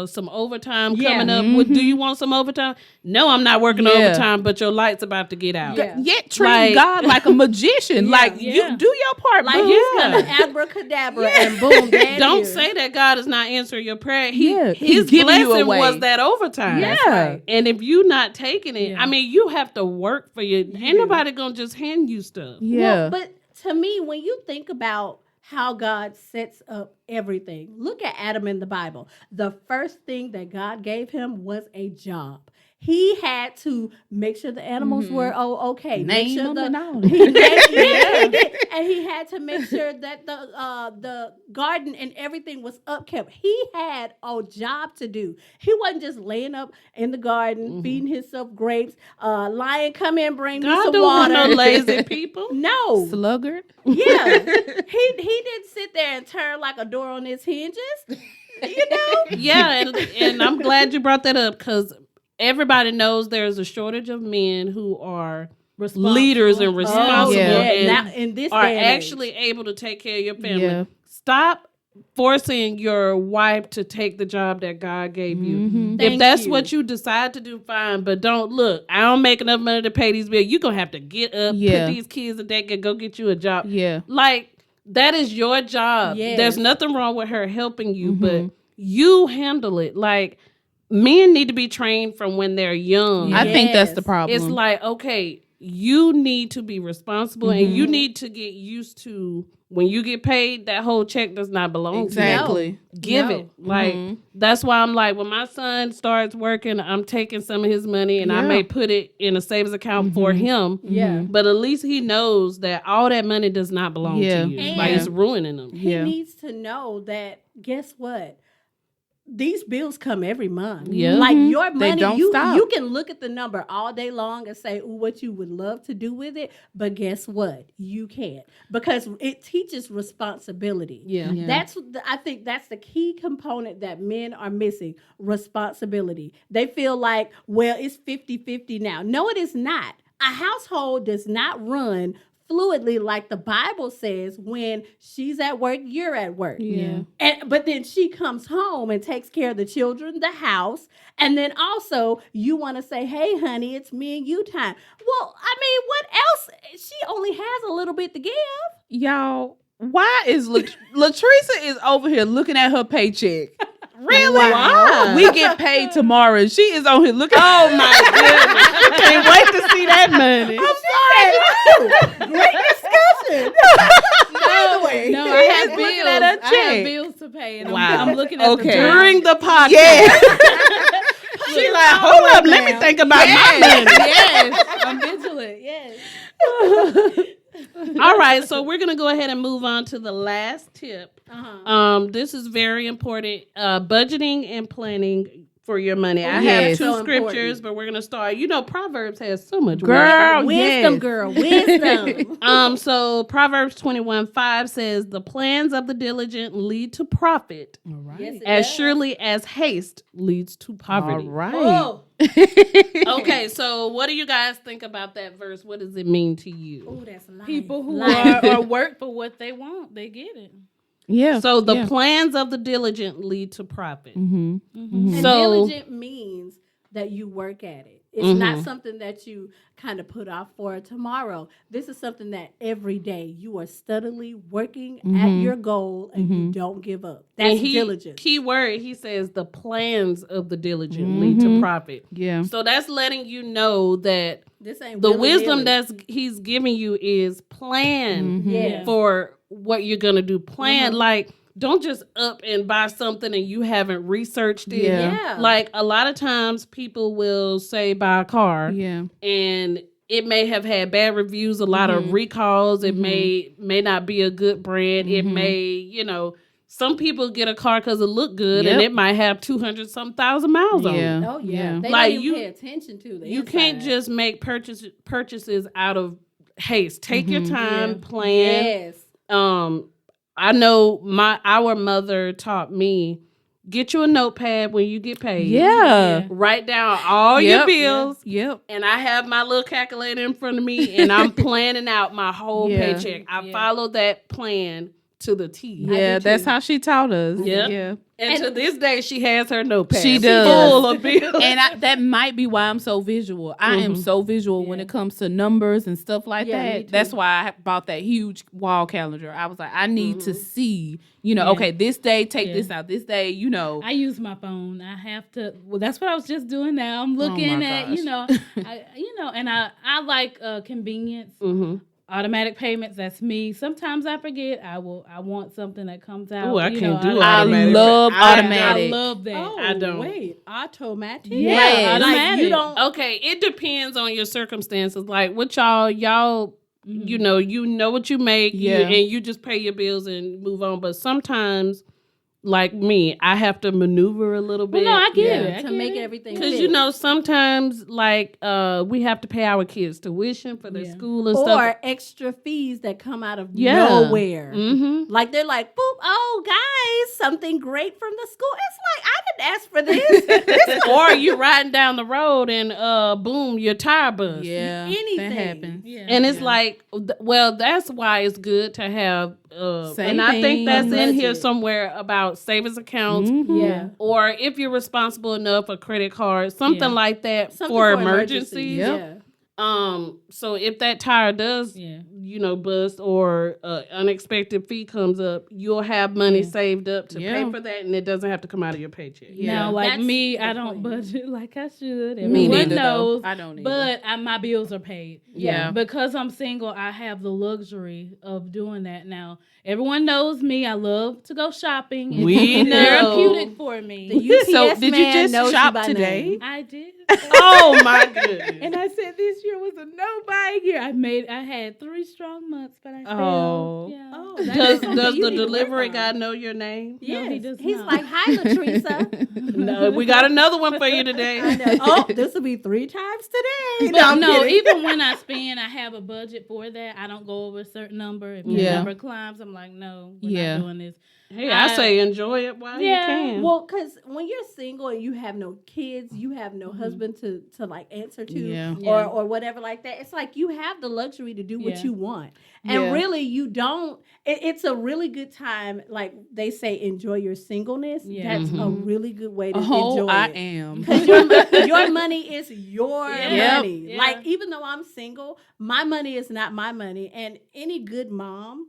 some overtime coming up. Do you want some overtime? No, I'm not working overtime, but your light's about to get out. Yeah. Yet treat Like- God like a magician. Like Yeah. you do your part, Like boo. he's gonna abracadabra and boom, there it Don't is. say that God is not answering your prayer. He's His giving you blessing away. was that overtime. Yeah. right. And if you not taking it, Yeah. I mean, you have to work for your. Ain't nobody gonna just hand you stuff. Yeah. Well, but to me, when you think about how God sets up everything, look at Adam in the Bible. The first thing that God gave him was a job. He had to make sure the animals were okay. Make Name sure them the and all. he did. And he had to make sure that the garden and everything was upkept. He had a job to do. He wasn't just laying up in the garden feeding himself grapes. Lion, come in, bring me God some don't want water. no lazy people. No. Sluggard. Yeah. he didn't sit there and turn like a door on its hinges. You know? Yeah, and I'm glad you brought that up because everybody knows there's a shortage of men who are leaders and responsible and Now, in this are day and age. actually able to take care of your family. Yeah. Stop forcing your wife to take the job that God gave you. If Thank that's you. what you decide to do, fine. But don't look. I don't make enough money to pay these bills. You're gonna have to get up, Yeah. put these kids in deck, and go get you a job. Yeah. Like that is your job. Yes. There's nothing wrong with her helping you, but you handle it. Like men need to be trained from when they're young. I think that's Yes. the problem. It's like, okay, you need to be responsible and you need to get used to when you get paid, that whole check does not belong Exactly. to you. Give No. it. Like that's why I'm like, when my son starts working, I'm taking some of his money and I Yeah. may put it in a savings account for him. Yeah. But at least he knows that all that money does not belong Yeah. to you. And- Like it's ruining him. He Yeah. needs to know that, guess what? These bills come every month. Yeah. Like Mhm. your They money, don't you stop. you can look at the number all day long and say, "Ooh, what you would love to do with it," but guess what? You can't, because it teaches responsibility. Yeah. Yeah. I think that's the key component that men are missing, responsibility. They feel like, well, it's 50-50 now. No, it is not. A household does not run fluidly like the Bible says. When she's at work, you're at work. Yeah. But then she comes home and takes care of the children, the house, and then also you want to say, hey, honey, it's me and you time. Well, I mean, what else? She only has a little bit to give. Y'all, why is Latricia is over here looking at her paycheck? Really? Why? We get paid tomorrow. And she is on here looking. Oh my goodness! Can't wait to see that money. I'm sorry. Great discussion. Anyway, No, I have Looking bills. at her I check. have bills to pay, and Wow. I'm looking at Okay. the During the podcast, Yeah. she like, hold up, let me think about my money. Yes, I'm vigilant. Yes. All right, so we're gonna go ahead and move on to the last tip. This is very important. Budgeting and planning for your money. I have yes. two So scriptures, important. but we're gonna start. You know, Proverbs has so much Girl, wisdom, yes. girl, wisdom. So Proverbs 21:5 says, "The plans of the diligent lead to profit, All right. Yes, it as does. surely as haste leads to poverty." All right. Whoa. Okay, so what do you guys think about that verse? What does it mean to you? Oh, that's life. People who Life. are work for what they want, they get it. Yeah. So the yeah. plans of the diligent lead to profit. Mm-hmm. And So- diligent means that you work at it. It's not something that you kind of put off for tomorrow. This is something that every day you are steadily working at your goal and you don't give up. That's And diligence. Key word, he says the plans of the diligent lead to profit. Yeah. So that's letting you know that This ain't the willy-nilly. wisdom that's he's giving you is plan Yes. for what you're gonna do. Plan like don't just up and buy something and you haven't researched it. Yeah. Yeah. Like a lot of times people will say buy a car Yeah. and it may have had bad reviews, a lot of recalls. It may not be a good brand. It may, you know, some people get a car because it look good and Yep. it might have 200-some thousand miles on it. Yeah. Oh yeah, they Like, don't you- even pay attention to the You can't inside. just make purchases out of haste. Take your time, plan. Yes. I know our mother taught me, get you a notepad when you get paid. Yeah. Write down all your Yep. bills. Yep. And I have my little calculator in front of me and I'm planning out my whole Yeah. paycheck. I follow that plan to the T. Yeah. do That's too. how she taught us. Yep. Yeah. And to this day, she has her notepad. She does. Full of bills. And that might be why I'm so visual. I am so visual when it comes to numbers and stuff like Yeah, me that. too. That's why I bought that huge wall calendar. I was like, I need to see, you know, okay, this day, take this out. This day, you know. I use my phone. I have to. Well, that's what I was just doing. Now I'm looking my at, gosh. and I like convenience. Automatic payments. That's me. Sometimes I forget. I want something that comes out. Ooh, I you can't know, do I automatic. love I automatic. I love that. Oh, I don't. Wait, automatic. Yes. Like Automatic. you don't. Okay, it depends on your circumstances. Like what y'all, you know what you make, Yeah. and you just pay your bills and move on. But sometimes, like me, I have to maneuver a little bit. Well, no, I get Yeah, it. I to get make it. everything Because fit. sometimes like we have to pay our kids tuition for their school and stuff. or extra fees that come out of Yeah. nowhere. Mm-hmm. Like they're like, boop, oh guys, something great from the school. It's like I didn't ask for this. Or you riding down the road and boom, your tire bust. Yeah. Anything. That happens. Yeah. And it's like, well, that's why it's good to have, and I think Savings. that's in here Budget. somewhere about savings accounts, Yeah. or if you're responsible enough, a credit card, something Yeah. like that Something for emergencies. Yep. Yeah. So if that tire does, Yeah. bust or unexpected fee comes up, you'll have money saved up to Yeah. pay for that, and it doesn't have to come out of your paycheck. Yeah. Now, like That's me, the I don't plan. budget like I should. Me Everyone neither, though. knows. I don't either. But my bills are paid. Yeah. Because I'm single, I have the luxury of doing that now. Everyone knows me. I love to go shopping. It's We know. therapeutic for me. The UPS So, did you man just knows you shop by today? name. I did. Oh my goodness. And I said this year was a no buying year. I had 3 strong months, but I failed. Oh. Yeah. Oh, Does that's something does you the need to work delivery on. guy know your name? No, he Yes. does He's not. like, hi, Latrice. No, we got another one for you today. I know. Oh, this will be 3 times today. But I'm no, kidding. even when I spend, I have a budget for that. I don't go over a certain number. If the Yeah. number climbs, I'm like, no, we're Yeah. not doing this. Hey, I say enjoy it while you can. Well, because when you're single and you have no kids, you have no husband to like answer to or whatever like that. It's like you have the luxury to do what you want. And really, you don't. It's a really good time. Like they say, enjoy your singleness. Yeah. That's a really good way to enjoy I it. am. Because your money is your money. Yeah. Like, even though I'm single, my money is not my money. And any good mom,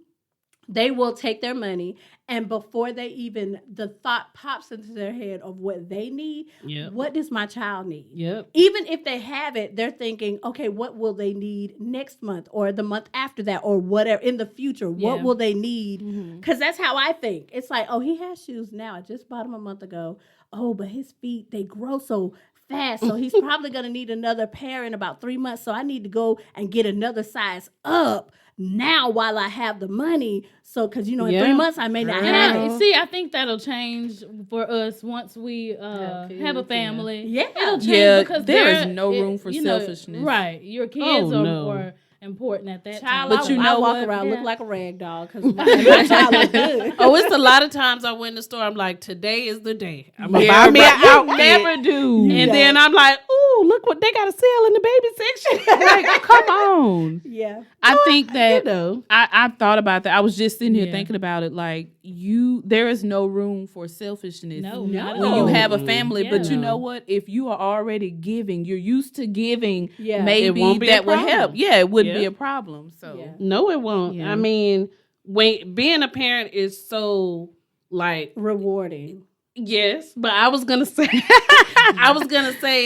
they will take their money, and before they even, the thought pops into their head of what they need, what does my child need? Yep. Even if they have it, they're thinking, okay, what will they need next month or the month after that or whatever in the future? What will they need? Because that's how I think. It's like, oh, he has shoes now. I just bought him a month ago. Oh, but his feet, they grow so fast. So he's probably going to need another pair in about 3 months. So I need to go and get another size up now while I have the money. So, because, in 3 months I may not have it. See, I think that'll change for us once we have a family. Yeah. It'll change because there is no room for selfishness. Right. Your kids are more important at that time. But I walk around look like a rag doll because my child look good. Oh, it's a lot of times I went in the store. I'm like, today is the day. I'm gonna buy me an outfit. Never do. And then I'm like, ooh, look what they got a sale in the baby section. Like, come on. Yeah. I think that I've thought about that. I was just sitting here thinking about it. Like, there is no room for selfishness. No. When you have a family, but you know what? If you are already giving, you're used to giving. Yeah. Maybe that would help. Yeah, it wouldn't be a problem. So no, it won't. Yeah. I mean, when being a parent is so like rewarding. Yes, but I was gonna say,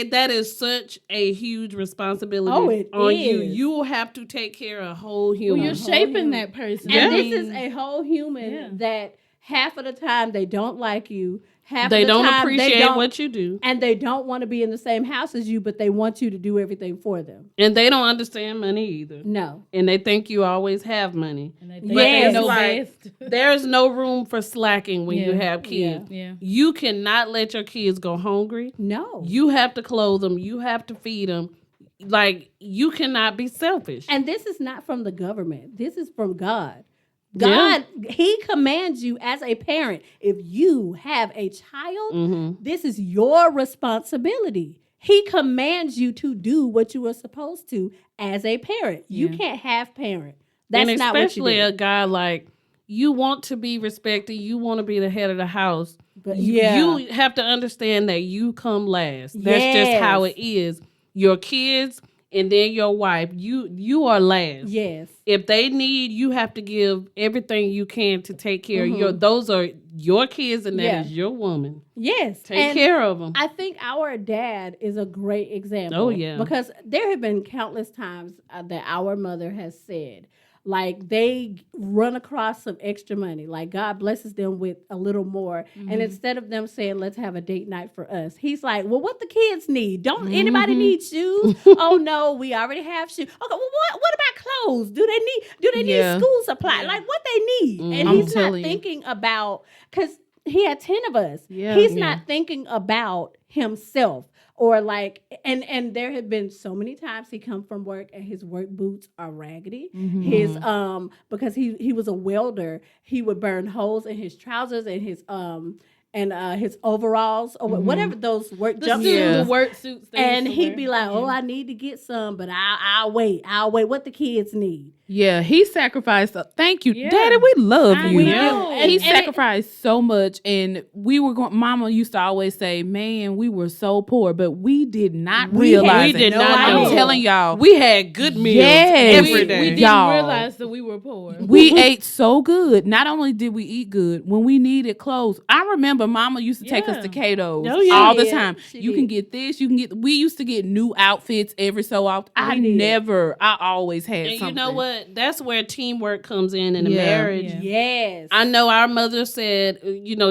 that is such a huge responsibility on you. You will have to take care of a whole human. Well, you're shaping that person, and this is a whole human that half of the time they don't like you. They don't appreciate what you do. And they don't want to be in the same house as you, but they want you to do everything for them. And they don't understand money either. No. And they think you always have money. And they think there's no room for slacking when you have kids. Yeah. You cannot let your kids go hungry. No. You have to clothe them. You have to feed them. Like, you cannot be selfish. And this is not from the government. This is from God. God, he commands you as a parent. If you have a child, this is your responsibility. He commands you to do what you are supposed to as a parent. You can't have parent. That's and not what you do. Especially a guy like, you want to be respected. You want to be the head of the house. But you have to understand that you come last. That's just how it is. Your kids and then your wife, you are last. Yes. If they need, you have to give everything you can to take care of those are your kids and that is your woman. Yes. Take care of them. I think our dad is a great example. Oh, yeah. Because there have been countless times that our mother has said, like, they run across some extra money. Like, God blesses them with a little more. And instead of them saying, let's have a date night for us, he's like, well, what the kids need? Don't anybody need shoes? Oh, no, we already have shoes. Okay, well, what about clothes? Do they need school supply? Like, what they need? And he's not thinking about, because he had 10 of us. He's not thinking about himself. Or like, and there have been so many times he come from work and his work boots are raggedy. His because he was a welder, he would burn holes in his trousers and his overalls or whatever those work the work suits. And he'd be like, "Oh, I need to get some, but I'll wait. What the kids need." Yeah, he sacrificed. Thank you, Daddy. We love you. He sacrificed so much, and we were going. Mama used to always say, "Man, we were so poor," but we did not realize. We did not. I'm telling y'all, we had good meals every day. We didn't realize that we were poor. We ate so good. Not only did we eat good, when we needed clothes, I remember Mama used to take us to Cato's all the time. You can get this. You can get. We used to get new outfits every so often. I always had something. You know what? That's where teamwork comes in a marriage. Yes. I know our mother said,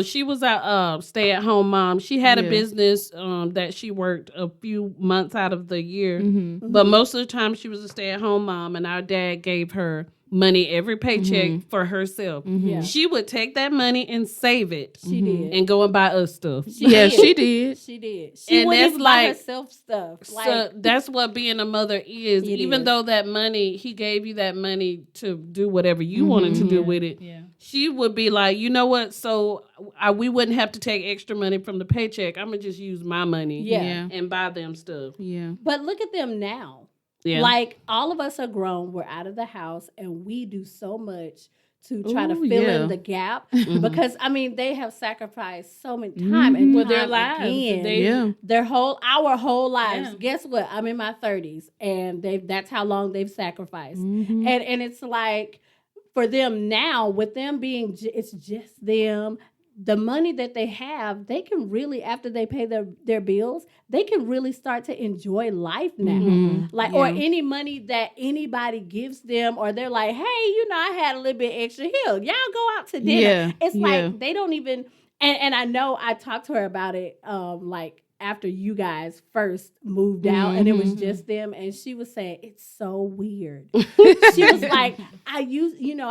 she was a stay-at-home mom. She had a business that she worked a few months out of the year. But most of the time she was a stay-at-home mom, and our dad gave her money every paycheck for herself. Yeah. She would take that money and save it. She did. And go and buy us stuff. She did. She did. She And wouldn't that's even buy like- herself stuff. Like, So that's what being a mother is. It Even is. though that money, he gave you that money to do whatever you wanted to do with it. Yeah. She would be like, you know what? So we wouldn't have to take extra money from the paycheck. I'm gonna just use my money Yeah. and buy them stuff. Yeah. but look at them now. Yeah. Like, all of us are grown. We're out of the house, and we do so much to try to Ooh, fill yeah. in the gap. Mm-hmm. Because, I mean, they have sacrificed so many time and With their time lives. again. They- Their our whole lives. Yeah. Guess what? I'm in my 30s, and that's how long they've sacrificed. Mm-hmm. And it's like, for them now, with them being, it's just them. The money that they have, they can really, after they pay their bills, they can really start to enjoy life now. Like, or any money that anybody gives them, or they're like, hey, I had a little bit extra here. Y'all go out to dinner. Yeah, It's yeah. like they don't even, and I know I talked to her about it, like after you guys first moved out, and it was just them, and she was saying it's so weird. She was like, I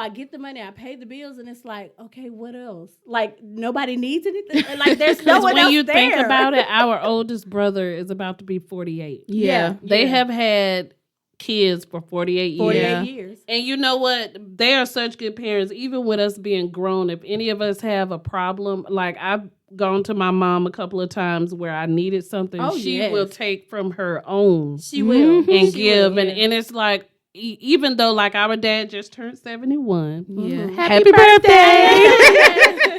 get the money, I pay the bills, and it's like, okay, what else? Like, nobody needs anything. Like, there's no Because one when else you there. think about it, our oldest brother is about to be 48. Yeah. They have had kids for 48 years. 48 years. And you know what? They are such good parents. Even with us being grown, if any of us have a problem, like I've gone to my mom a couple of times where I needed something. Oh, she yes. will take from her own She will. and She give. will, And it's like, even though like our dad just turned 71. Yeah. Happy birthday!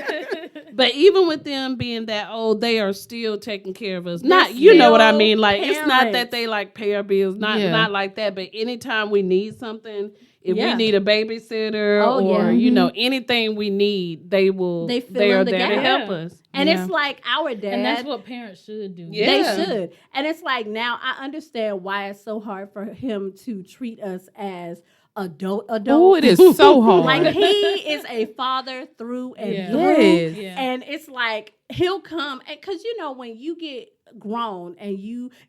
But even with them being that old, they are still taking care of us. Not, you know what I still mean? Like, it's not that parents. they like pay our bills, not like that. But anytime we need something, if we Yeah. need a babysitter Oh, or yeah. anything we need, they Fill are in the there to gap. help Yeah. us. And Yeah. it's like our dad. And that's what parents should do. Yeah. They should. And it's like, now I understand why it's so hard for him to treat us as adults. Oh, it is so hard. Like, he is a father through and Yeah. through. Yes. Yeah. And it's like, he'll come, and because when you get grown and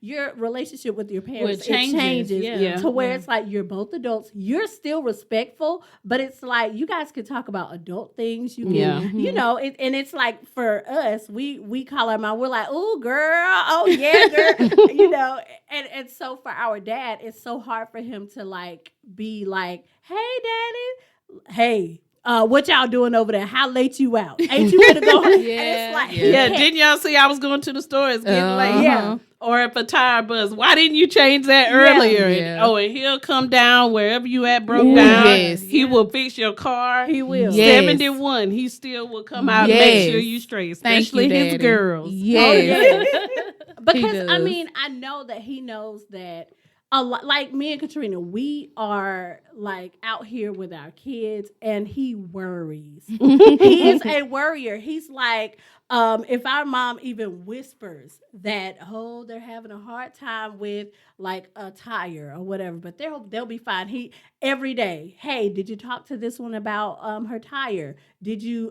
your relationship with your parents, Well, it it changes yeah. to where Yeah. it's like you're both adults. You're still respectful, but it's like you guys can talk about adult things. You can, Yeah. and it's like, for us, we call our mom. We're like, oh girl, oh yeah, girl, and so for our dad, it's so hard for him to like be like, hey, daddy, hey. What y'all doing over there? How late you out? Ain't you gonna go? And it's like, he Yeah, can't- didn't y'all see I was going to the store? It's getting late. Yeah. Or if a tire buzz, why didn't you change that earlier? Yeah. And he'll come down wherever you at broke Ooh, down. yes. He will fix your car. He will. Yes. 71, he still will come out and make Yes. sure you straight, Thank especially you, his Daddy. girls. Yes. Because I does. mean, I know that he knows that a lot. Like me and Katrina, we are like out here with our kids, and he worries. He is a worrier. He's like, if our mom even whispers that, they're having a hard time with like a tire or whatever, but they'll be fine. He every day, hey, did you talk to this one about her tire? Did you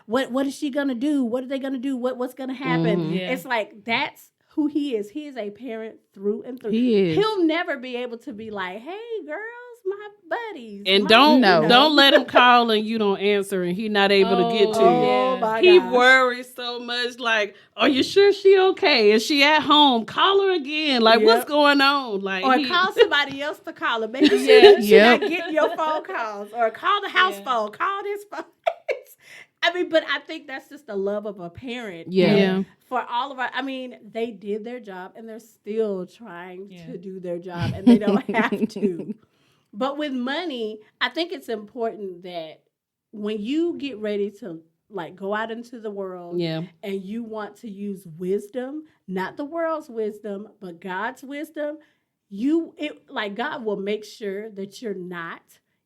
what is she gonna do? What are they gonna do? What's gonna happen? Yeah. It's like, that's who he is. He is a parent through and through. He is. He'll never be able to be like, hey girls, my buddies. And my-" don't No. don't let him call and you don't answer and he not able to get to you. Oh my He gosh. worries so much. Like, are you sure she okay? Is she at home? Call her again. Like, Yep. what's going on? Like, Or he- call somebody else to call her. Maybe she Yep. not getting your phone calls. Or call the house phone. Call this phone. I mean, but I think that's just the love of a parent. Yeah. And Yeah. For all of our, I mean, they did their job and they're still trying Yeah. to do their job, and they don't have to. But with money, I think it's important that when you get ready to like go out into the world, Yeah. and you want to use wisdom, not the world's wisdom, but God's wisdom, God will make sure that you're not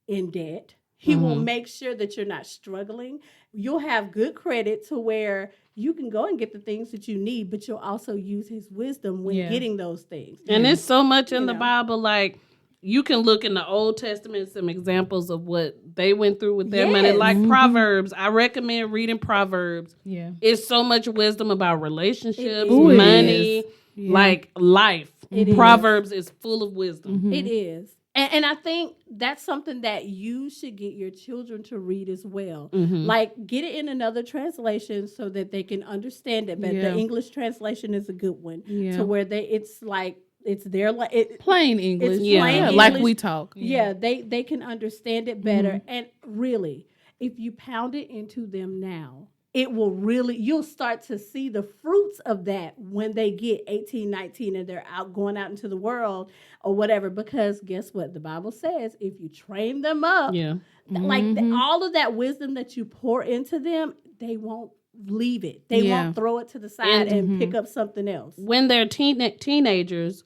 in debt. He will make sure that you're not struggling. You'll have good credit to where you can go and get the things that you need, but you'll also use his wisdom when Yeah. getting those things. And it's so much in You the know. Bible, like you can look in the Old Testament, some examples of what they went through with their money, Yes. like Proverbs. I recommend reading Proverbs. Yeah. It's so much wisdom about relationships, Ooh, it money, is. Yeah. like life. It is. Proverbs is full of wisdom. It is. And I think that's something that you should get your children to read as well. Mm-hmm. Like, get it in another translation so that they can understand it. But the English translation is a good one to where it's like, it's their plain English. It's plain English. Like we talk. Yeah, they can understand it better. And really, if you pound it into them now, it will really, you'll start to see the fruits of that when they get 18, 19 and they're going out into the world or whatever. Because guess what? The Bible says if you train them up, all of that wisdom that you pour into them, they won't leave it. They won't throw it to the side and pick up something else. When they're teenagers,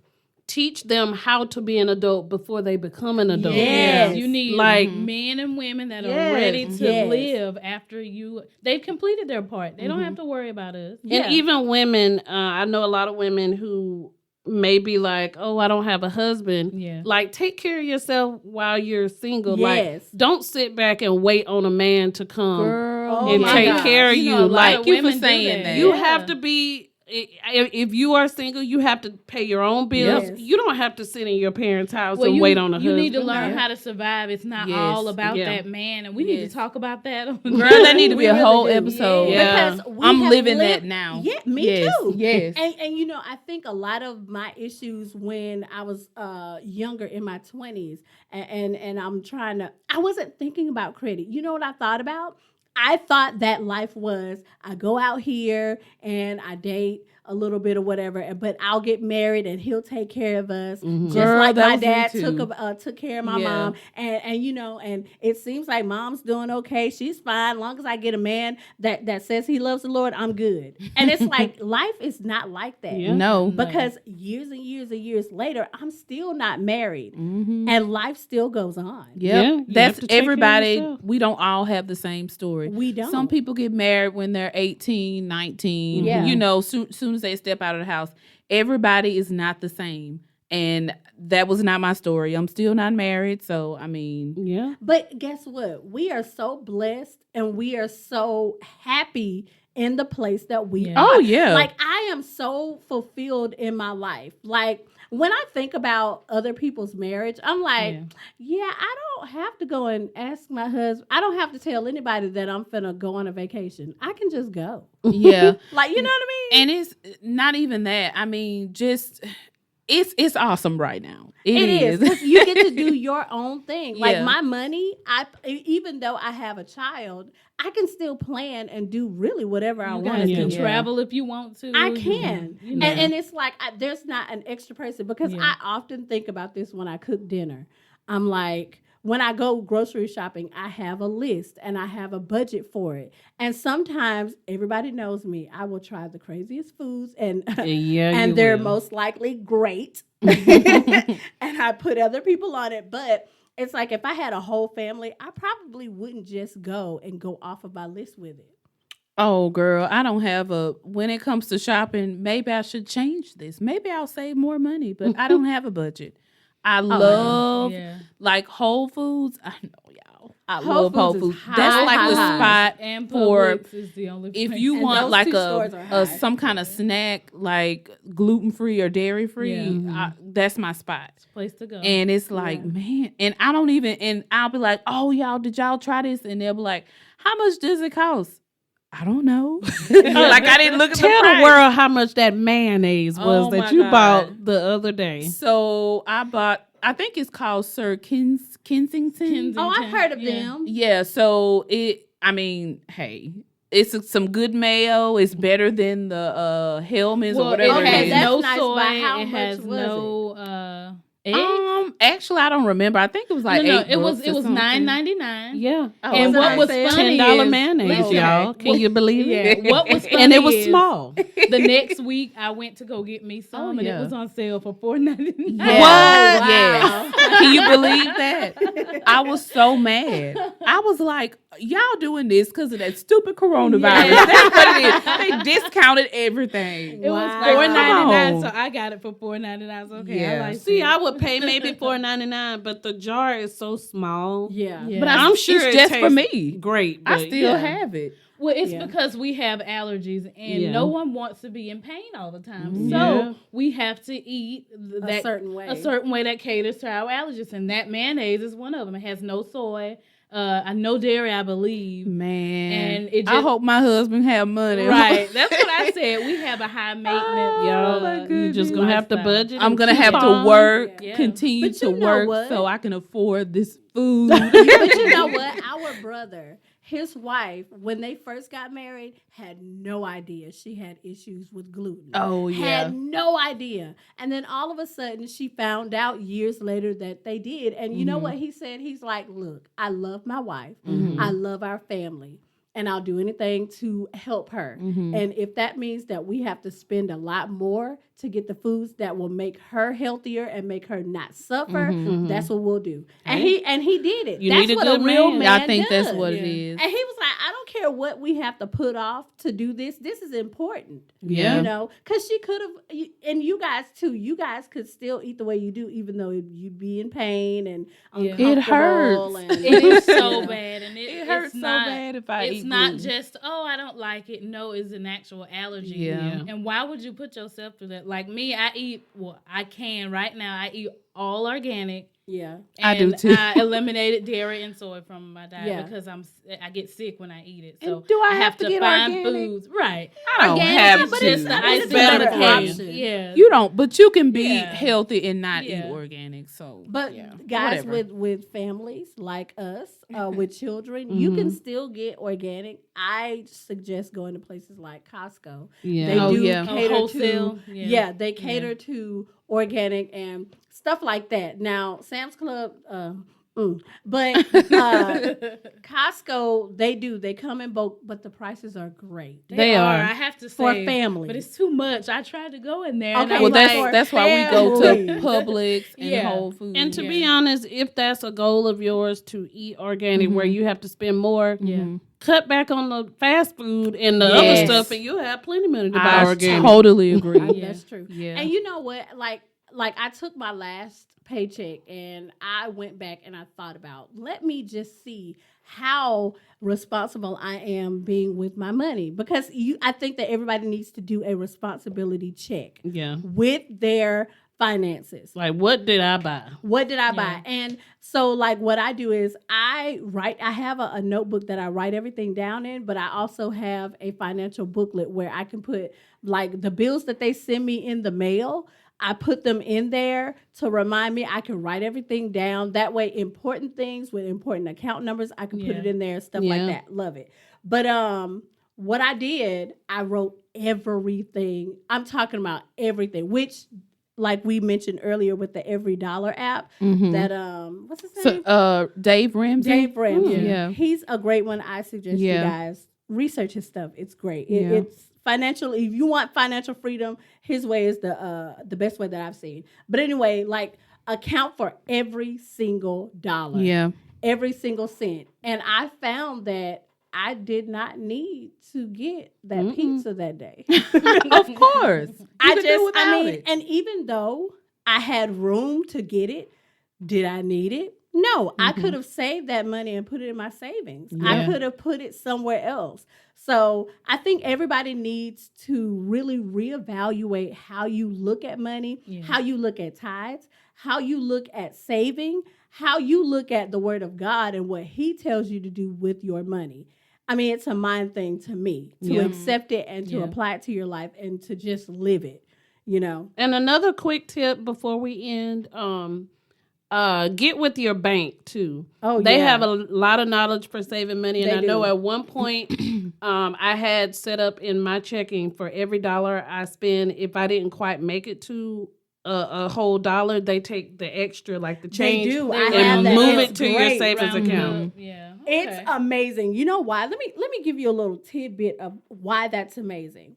teach them how to be an adult before they become an adult. Yes. You need men and women that are ready to live after they've completed their part. They don't have to worry about us. And even women, I know a lot of women who may be like, oh, I don't have a husband. Yeah. Like, take care of yourself while you're single. Yes. Like, don't sit back and wait on a man to come and my take gosh. care of you. Like, you for women do saying that. You have to be, if you are single, you have to pay your own bills. Yes. You don't have to sit in your parents' house and wait on a husband. You need to learn how to survive. It's not all about that man. And we need to talk about that. Girl, that need to be a whole do. episode. Yeah. Because I'm living that now. Yeah, me too. Yes. And you know, I think a lot of my issues when I was younger in my 20s and I wasn't thinking about credit. You know what I thought about? I thought that life was, I go out here and I date a little bit or whatever, but I'll get married and he'll take care of us, just Girl, like that my was me dad too. took care of my mom. And you know, and it seems like mom's doing okay. She's fine. As long as I get a man that says he loves the Lord, I'm good. And it's like, life is not like that. Yeah. No. Because years and years and years later, I'm still not married, and life still goes on. Yeah, you that's have to take care of everybody. yourself. We don't all have the same story. We don't. Some people get married when they're 18, 19. Yeah. You know, soon as they step out of the house. Everybody is not the same. And that was not my story. I'm still not married. So, I mean. Yeah. But guess what? We are so blessed and we are so happy in the place that we are. Oh, yeah. Like, I am so fulfilled in my life. Like, when I think about other people's marriage, I'm like, I don't have to go and ask my husband. I don't have to tell anybody that I'm finna go on a vacation. I can just go. Yeah. Like, you know what I mean? And it's not even that. I mean, just it's awesome right now. It is. 'Cause you get to do your own thing. Like, Yeah. my money, even though I have a child, I can still plan and do really whatever I You want guys to can do. travel if you want to. I can. You know. And it's like, there's not an extra person because Yeah. I often think about this when I cook dinner. I'm like, when I go grocery shopping, I have a list and I have a budget for it. And sometimes everybody knows me. I will try the craziest foods and you they're will. most likely great. And I put other people on it. But it's like, if I had a whole family, I probably wouldn't just go and go off of my list with it. Oh, girl, I don't have when it comes to shopping, maybe I should change this. Maybe I'll save more money, but I don't have a budget. I love like Whole Foods. I know, y'all. I love Whole Foods. high, That's like the high. spot And for Publix is the only if place. you And want those like two stores are high. some kind of snack, like gluten-free or dairy-free. That's my spot. place to go. And it's like, man, and I don't even, and I'll be like, oh, y'all, did y'all try this? And they'll be like, how much does it cost? I don't know. Like, I didn't look at Tell the price. the world how much that mayonnaise was Oh that my you God. bought the other day. So I bought, I think it's called Sir Kensington. Oh, I've heard of them. Yeah, so hey, it's some good mayo. It's better than the Hellman's or whatever okay, it is. that's no nice, soy. but how It much has was no egg. Actually, I don't remember. I think it was like no, $8 it was or something. $9.99. Yeah. And what was funny $10 is, mayonnaise, listen, y'all. Can you believe it? Yeah, what was funny And it was is small. The next week, I went to go get me some, and yeah. it was on sale for $4.99. Yeah. Wow. Yes. Can you believe that? I was so mad. I was like, y'all doing this because of that stupid coronavirus. That's what it is. They discounted everything. It was $4.99, so I got it for $4.99. So okay, I like See, it. I would pay maybe $4.99, but the jar is so small. Yeah. Yeah. But I'm sure it's it just for tastes me. great. I but still have it. Well, it's Yeah. because we have allergies and no one wants to be in pain all the time. So Yeah. we have to eat A certain way. that caters to our allergies. And that mayonnaise is one of them. It has no soy, no dairy, I believe. Man, And it I just- hope my husband have money. Right. That's what I said. We have a high maintenance. my You're just going to have to lifestyle. budget. I'm and gonna have keep to on. work, Yeah. continue But to you know work what? so I can afford this food. But you know what? Our brother, his wife, when they first got married, had no idea she had issues with gluten. Oh, yeah. Had no idea. And then all of a sudden she found out years later that they did. And you know what he said? He's like, look, I love my wife. I love our family. And I'll do anything to help her. And if that means that we have to spend a lot more to get the foods that will make her healthier and make her not suffer, that's what we'll do. And he did it. You That's need a what good a real man. man I think that's does. what it Yeah. is. And he was like, I don't care what we have to put off to do this. This is important. Yeah. You know, because she could have, and you guys too, you guys could still eat the way you do, even though you'd be in pain and Yeah. uncomfortable. It hurts. And, It is so Yeah. bad, and It hurts it's so not, bad if I It's eat not gluten. just I don't like it. No, it's an actual allergy. Yeah. And why would you put yourself through that? Like me, I eat. Well, I can right now. I eat all organic. Yeah. I do and too. I eliminated dairy and soy from my diet Yeah. because I get sick when I eat it. And So do I have to get find organic? foods. Right. I don't Organic have is to. just the I mean, ice it's a better better cake. option. Yeah. You don't, but you can be Yeah. healthy and not Yeah. eat organic. So, But yeah, guys, whatever. with families like us, with children, you can still get organic. I suggest going to places like Costco. Yeah. They Oh, do yeah. cater Wholesale. to Yeah. they cater to organic and stuff like that. Now, Sam's Club, but Costco, they come in bulk, but the prices are great. They are. are. I have to say, For families. but it's too much. I tried to go in there. Okay, and I Well, was like, like, that's why we go to families. Publix and Yeah. Whole Foods. And to Yeah. be honest, if that's a goal of yours to eat organic where you have to spend more, yeah. cut back on the fast food and the Yes. other stuff, and you'll have plenty of money to buy I organic. totally agree. Yeah. That's true. Yeah. And you know what? Like I took my last paycheck and I went back and I thought about, let me just see how responsible I am being with my money, because I think that everybody needs to do a responsibility check Yeah. with their finances. Like, what did I buy? What did I buy? And so, like, what I do is I have a notebook that I write everything down in, but I also have a financial booklet where I can put, like, the bills that they send me in the mail. I put them in there to remind me. I can write everything down. That way, important things with important account numbers, I can put Yeah. it in there, stuff Yeah. like that. Love it. But what I did, I wrote everything. I'm talking about everything, which, like we mentioned earlier with the Every Dollar app, that what's his name? So, Dave Ramsey. Dave Ramsey. Yeah. He's a great one. I suggest you Yeah. guys research his stuff. It's great. Yeah. It's financial. If you want financial freedom, his way is the best way that I've seen. But anyway, like, account for every single dollar. Yeah. Every single cent. And I found that I did not need to get that pizza that day. Of course. You can do without it. and even though I had room to get it, did I need it? No, I could have saved that money and put it in my savings. I Yeah. could have put it somewhere else. So I think everybody needs to really reevaluate how you look at money, how you look at tithes, how you look at saving, how you look at the word of God and what he tells you to do with your money. I mean, it's a mind thing to me to accept it and to apply it to your life and to just live it, you know? And another quick tip before we end, get with your bank too. Oh, They yeah. have a lot of knowledge for saving money. And They I know do. at one point, I had set up in my checking for every dollar I spend, if I didn't quite make it to a whole dollar, they take the extra, like the change, do. I and have that. move It's it to your great. savings Round account. up. Yeah. It's amazing. You know why? Let me give you a little tidbit of why that's amazing.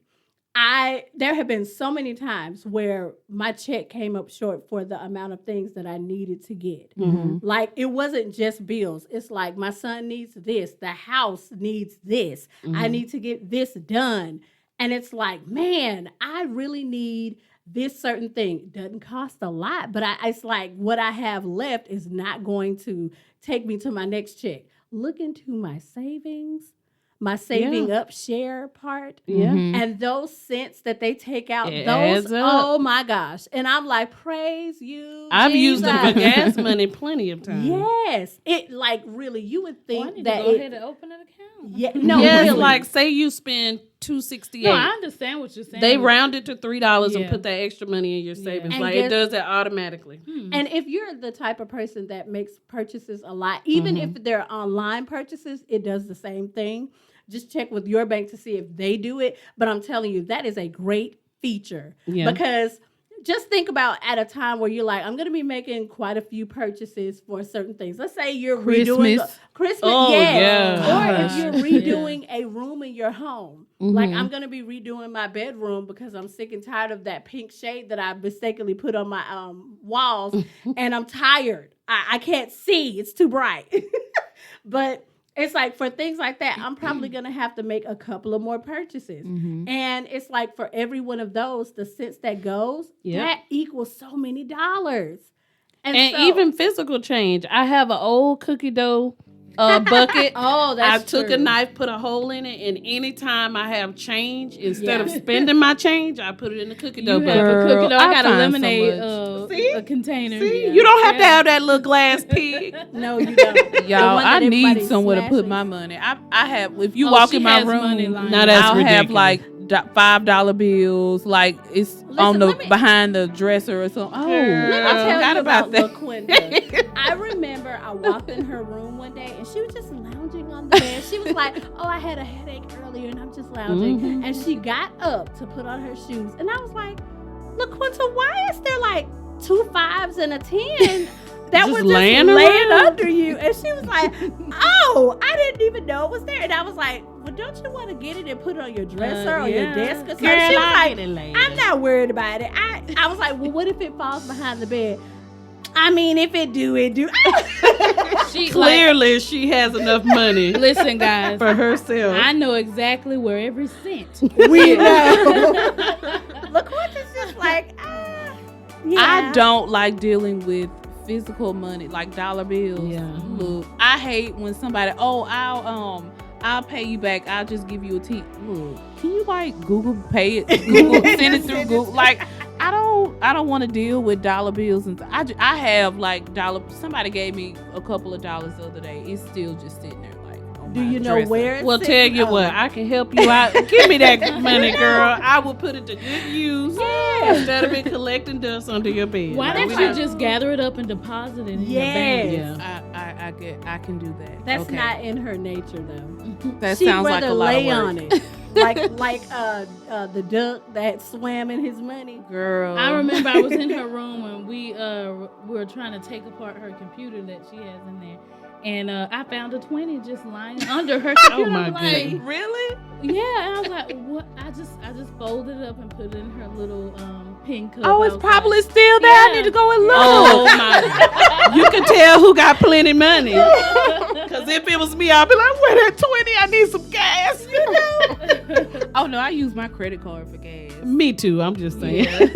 there have been so many times where my check came up short for the amount of things that I needed to get. Mm-hmm. Like, it wasn't just bills. It's like, my son needs this. The house needs this. Mm-hmm. I need to get this done. And it's like, man, I really need this certain thing. It doesn't cost a lot, but it's like what I have left is not going to take me to my next check. Look into my savings. My saving up share part. Yeah. And those cents that they take out, It those, adds up. oh my gosh. And I'm like, praise you, I've used them for Jesus. gas money plenty of times. Yes. It like really, you would I think need that to go it, ahead and open an account. yeah, no, Yes, really. like say you spend $268. No, I understand what you're saying. They round it to $3 Yeah. and put that extra money in your savings. And Like guess- it does that automatically. And if you're the type of person that makes purchases a lot, even if they're online purchases, it does the same thing. Just check with your bank to see if they do it. But I'm telling you, that is a great feature. Yeah. Because just think about at a time where you're like, I'm going to be making quite a few purchases for certain things. Let's say you're redoing Christmas. Oh, yes. yeah. Or if you're redoing a room in your home. Like, I'm going to be redoing my bedroom because I'm sick and tired of that pink shade that I mistakenly put on my walls. And I'm tired. I can't see. It's too bright. But it's like for things like that, I'm probably going to have to make a couple of more purchases. And it's like for every one of those, the cents that goes, that equals so many dollars. And so, even physical change. I have an old cookie dough bucket. Oh, I that's took true. a knife, put a hole in it, and anytime I have change, instead of spending my change, I put it in the cookie dough You bucket. have a cookie dough. I got a find so lemonade much. See? a container. See, Yeah. you don't have to have that little glass pig. No, you don't. The Y'all, one I that need everybody somewhere to put smashes. my money. I have. If you Oh, walk she in my has money room, lying Now that's I'll have ridiculous. like $5 bills. Like it's on the let me- behind the dresser or something. Oh, Let me I tell forgot you about that. LaQuinta. I remember I walked in her room one day and she was just lounging on the bed. She was like, oh, I had a headache earlier and I'm just lounging. And she got up to put on her shoes. And I was like, LaQuinta, why is there like 2 5s and a 10 that Just were just laying laying around? under you? And she was like, oh, I didn't even know it was there. And I was like, well, don't you want to get it and put it on your dresser or your desk or something? Girl, She was I'll like, get it later. I'm not worried about it. I was like, well, what if it falls behind the bed? I mean, if it do, it do. She, Clearly, she has enough money listen, guys. for herself. I know exactly where every cent. We know. Look what this is like. Yeah. I don't like dealing with physical money, like dollar bills. Yeah. Look, I hate when somebody, I'll pay you back. I'll just give you a tip. Look, can you like Google Pay it? Google send it through Google. Like, I don't want to deal with dollar bills, and I have like dollar. Somebody gave me a couple of dollars the other day. It's still just sitting there. Like, on Do my you know dresser. where it's Well, tell sitting? you what, I can help you out. Give me that money, girl. I will put it to good use instead of it collecting dust under your bed. Why Like, don't we you don't- just gather it up and deposit it in Yes. your bank? Yeah. I can do that. That's Okay. not in her nature, though. That She'd sounds like rather a lot of lay work. on it, like the duck that swam in his money. Girl. I remember I was in her room and we were trying to take apart her computer that she has in there. And I found a 20 just lying under her computer. Oh, my I'm like, goodness. Really? yeah, and I was like, what? I just folded it up and put it in her little pin cup. Oh, it's outside. probably still there. I Yeah. need to go and look. Oh my! You can tell who got plenty money. Cause if it was me, I'd be like, "Where that 20? I need some gas." You know? Oh no, I use my credit card for gas. Me too. I'm just saying. Yeah. I'm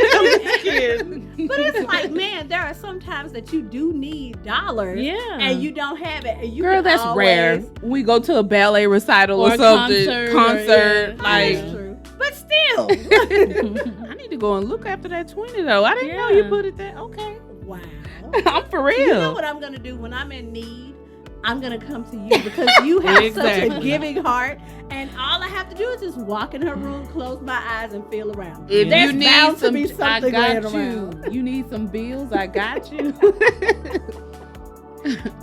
just kidding. But it's like, man, there are some times that you do need dollars, Yeah. and you don't have it. And you Girl, can that's always, rare. We go to a ballet recital or, Or a something. concert, yeah. like. That's true. But still, I need to go and look after that 20 though. I didn't know you Yeah. put it there. Okay. wow. I'm for real. You know what I'm gonna do when I'm in need? I'm gonna come to you because you have such a Exactly. giving heart, and all I have to do is just walk in her room, close my eyes, and feel around. If There's you need bound to some, be I something got laying you. around. You need some bills, I got you.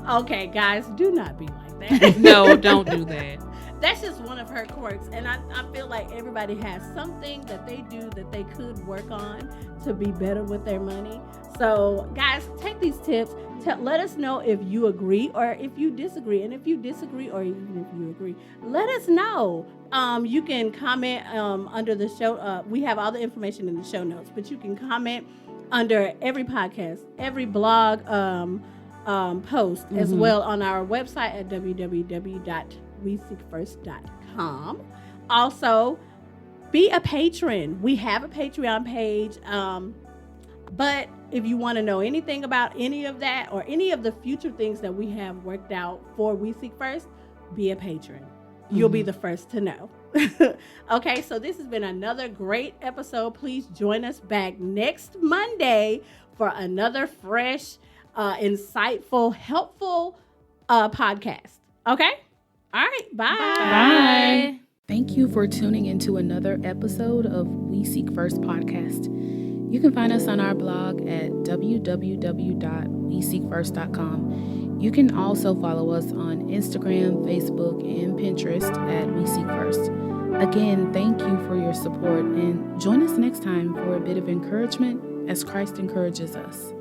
Okay, guys, do not be like that. No, don't do that. that's just one of her quirks. And I feel like everybody has something that they do that they could work on to be better with their money. So guys, take these tips. Let us know if you agree or if you disagree. And if you disagree or even if you agree, let us know. You can comment under the show. We have all the information in the show notes, but you can comment under every podcast, every blog post, as well on our website at www.weseekfirst.com. Also, be a patron. We have a Patreon page. But if you want to know anything about any of that or any of the future things that we have worked out for We Seek First, be a patron. You'll be the first to know. Okay, so this has been another great episode. Please join us back next Monday for another fresh, insightful, helpful podcast. Okay? All right, bye. Bye. Thank you for tuning into another episode of We Seek First podcast. You can find us on our blog at www.weseekfirst.com. You can also follow us on Instagram, Facebook, and Pinterest at We Seek First. Again, thank you for your support and join us next time for a bit of encouragement as Christ encourages us.